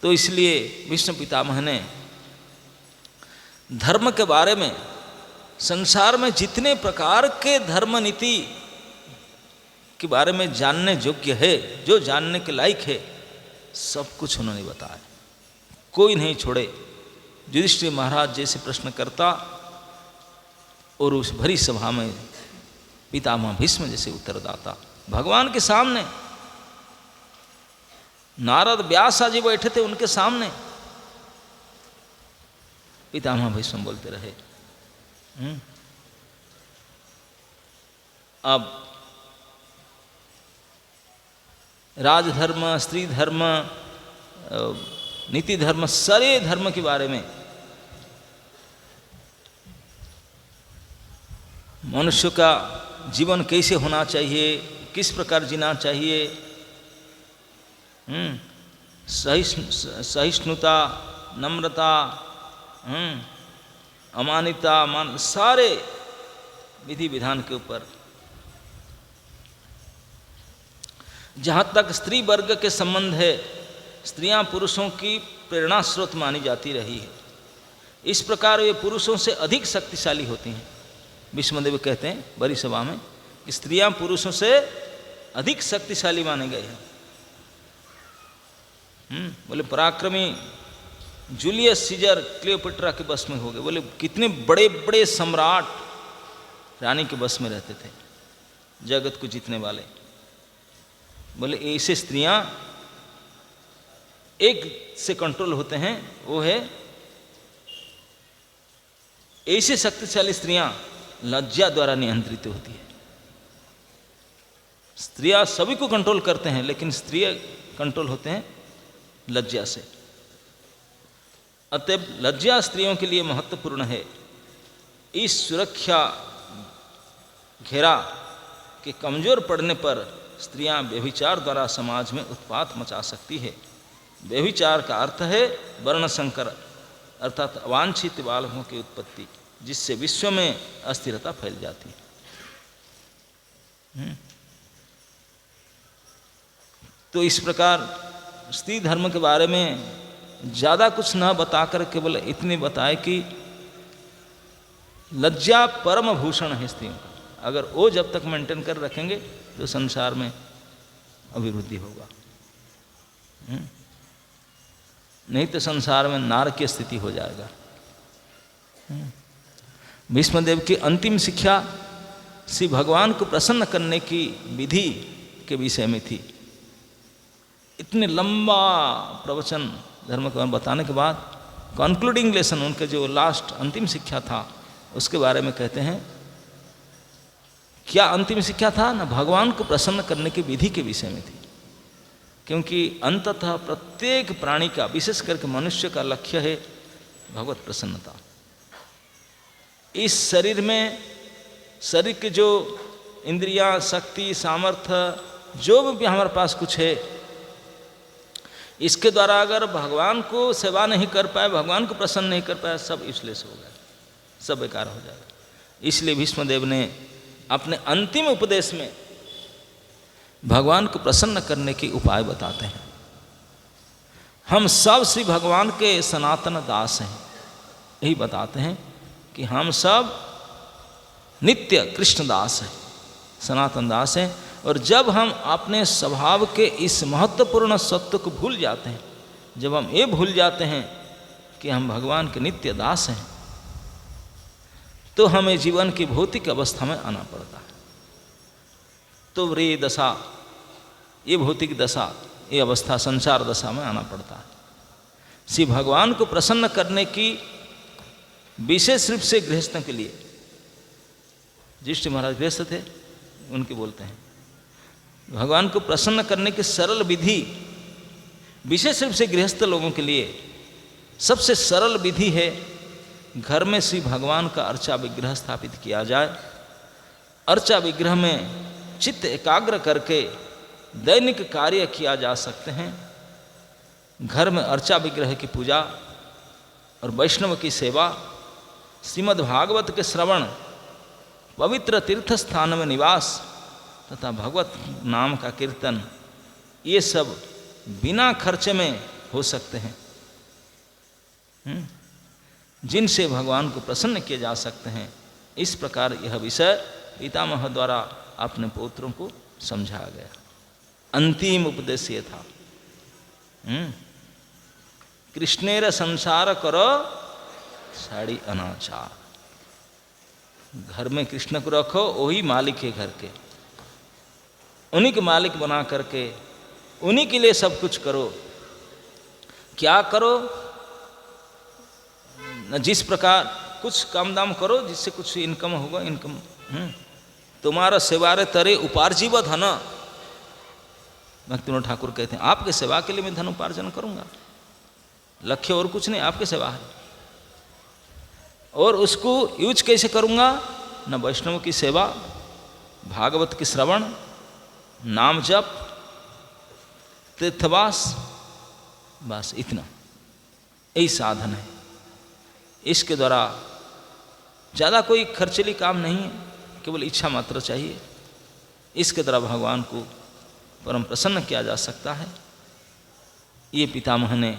तो इसलिए भीष्म पितामह ने धर्म के बारे में, संसार में जितने प्रकार के धर्म नीति के बारे में जानने योग्य है, जो जानने के लायक है, सब कुछ उन्होंने बताया, कोई नहीं छोड़े। युधिष्ठिर महाराज जैसे प्रश्न करता और उस भरी सभा में पितामह भीष्म जैसे उत्तरदाता, भगवान के सामने नारद व्यास जी बैठे थे, उनके सामने पितामह भीष्म बोलते रहे। अब राजधर्म, स्त्री धर्म, नीति धर्म, सारे धर्म के बारे में, मनुष्य का जीवन कैसे होना चाहिए, किस प्रकार जीना चाहिए, सहिष्णुता, नम्रता, अमानिता, सारे विधि विधान के ऊपर। जहाँ तक स्त्री वर्ग के संबंध है, स्त्रियां पुरुषों की प्रेरणा स्रोत मानी जाती रही है। इस प्रकार वे पुरुषों से अधिक शक्तिशाली होती हैं। भीष्मदेव कहते हैं बड़ी सभा में कि स्त्रियां पुरुषों से अधिक शक्तिशाली माने गए हैं। बोले पराक्रमी जूलियस सीजर क्लियोपेट्रा के बस में हो गए। बोले कितने बड़े बड़े सम्राट रानी के बस में रहते थे, जगत को जीतने वाले। बोले ऐसे स्त्रियां एक से कंट्रोल होते हैं, वो है ऐसे शक्तिशाली स्त्रियां लज्जा द्वारा नियंत्रित होती है। स्त्रियां सभी को कंट्रोल करते हैं, लेकिन स्त्रियां कंट्रोल होते हैं लज्जा से। अतएव लज्जा स्त्रियों के लिए महत्वपूर्ण है। इस सुरक्षा घेरा के कमजोर पड़ने पर स्त्रियां व्यभिचार द्वारा समाज में उत्पात मचा सकती है। व्यभिचार का अर्थ है वर्ण संकर, अर्थात अवांछित बालकों की उत्पत्ति, जिससे विश्व में अस्थिरता फैल जाती है। तो इस प्रकार स्त्री धर्म के बारे में ज़्यादा कुछ न बताकर केवल इतने बताए कि लज्जा परम भूषण है स्त्रियों का। अगर वो जब तक मेंटेन कर रखेंगे तो संसार में अभिवृद्धि होगा। नहीं तो संसार में नारकीय स्थिति हो जाएगा। भीष्मदेव की अंतिम शिक्षा श्री भगवान को प्रसन्न करने की विधि के विषय में थी। इतने लंबा प्रवचन धर्म को बताने के बाद कंक्लूडिंग लेसन, उनके जो लास्ट अंतिम शिक्षा था उसके बारे में कहते हैं। क्या अंतिम शिक्षा था ना, भगवान को प्रसन्न करने की विधि के विषय में थी। क्योंकि अंततः प्रत्येक प्राणी का, विशेष करके मनुष्य का लक्ष्य है भगवत प्रसन्नता। इस शरीर में, शरीर के जो इंद्रियां, शक्ति, सामर्थ्य, जो भी हमारे पास कुछ है, इसके द्वारा अगर भगवान को सेवा नहीं कर पाए, भगवान को प्रसन्न नहीं कर पाए, सब यूजलेस हो गया, सब बेकार हो जाएगा। इसलिए भीष्मदेव ने अपने अंतिम उपदेश में भगवान को प्रसन्न करने के उपाय बताते हैं। हम सब श्री भगवान के सनातन दास हैं, यही बताते हैं कि हम सब नित्य कृष्ण दास हैं, सनातन दास हैं। और जब हम अपने स्वभाव के इस महत्वपूर्ण सत्य को भूल जाते हैं, जब हम ये भूल जाते हैं कि हम भगवान के नित्य दास हैं, तो हमें जीवन की भौतिक अवस्था में आना पड़ता है। तो ये दशा, ये भौतिक दशा, ये अवस्था संसार दशा में आना पड़ता है। श्री भगवान को प्रसन्न करने की विशेष रूप से गृहस्थों के लिए, जिष्ठ महाराज गृहस्थ थे, उनके बोलते हैं भगवान को प्रसन्न करने की सरल विधि, विशेष रूप से गृहस्थ लोगों के लिए सबसे सरल विधि है, घर में श्री भगवान का अर्चा विग्रह स्थापित किया जाए। अर्चा विग्रह में चित्त एकाग्र करके दैनिक कार्य किया जा सकते हैं। घर में अर्चा विग्रह की पूजा और वैष्णव की सेवा, श्रीमद् भागवत के श्रवण, पवित्र तीर्थ स्थान में निवास तथा भगवत नाम का कीर्तन, ये सब बिना खर्चे में हो सकते हैं, जिनसे भगवान को प्रसन्न किए जा सकते हैं। इस प्रकार यह विषय पितामह द्वारा अपने पुत्रों को समझाया गया। अंतिम उपदेश ये था, कृष्णेर संसार करो साड़ी अनाचार। घर में कृष्ण को रखो, वही मालिक है घर के, उन्हीं के मालिक बना करके उन्हीं के लिए सब कुछ करो। क्या करो न, जिस प्रकार कुछ काम दाम करो जिससे कुछ इनकम होगा, इनकम तुम्हारा सेवारे तरे उपार्जीव धन। भक्तिविनोद ठाकुर कहते हैं आपके सेवा के लिए मैं धन उपार्जन करूंगा, लक्ष्य और कुछ नहीं, आपके सेवा है। और उसको यूज कैसे करूंगा न, वैष्णव की सेवा, भागवत की श्रवण, नाम जप, तीर्थवास, बस इतना, यही साधन है। इसके द्वारा ज़्यादा कोई खर्चीली काम नहीं है, केवल इच्छा मात्र चाहिए। इसके द्वारा भगवान को परम प्रसन्न किया जा सकता है। ये पितामह ने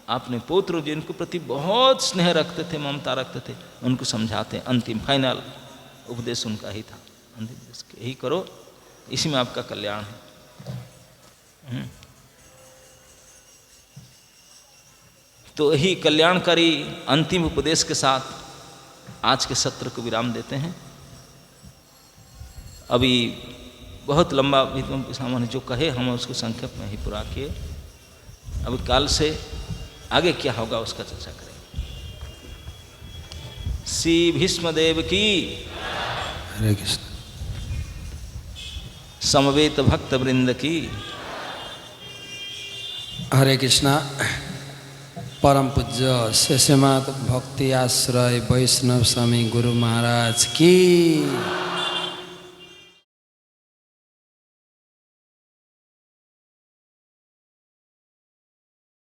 अपने पुत्र जिनको प्रति बहुत स्नेह रखते थे, ममता रखते थे, उनको समझाते। अंतिम फाइनल उपदेश उनका ही था, अंतिम उपदेश यही करो, इसी में आपका कल्याण है। तो यही कल्याणकारी अंतिम उपदेश के साथ आज के सत्र को विराम देते हैं। अभी बहुत लंबा सामान्य जो कहे हम उसको संक्षेप में ही पूरा किए। अभी काल से आगे क्या होगा उसका चर्चा करेंगे। श्री भीष्मदेव की हरे कृष्ण। समवेत भक्त वृंद की हरे कृष्णा। परम पूज्य शेषमात भक्ति आश्रय वैष्णव स्वामी गुरु महाराज की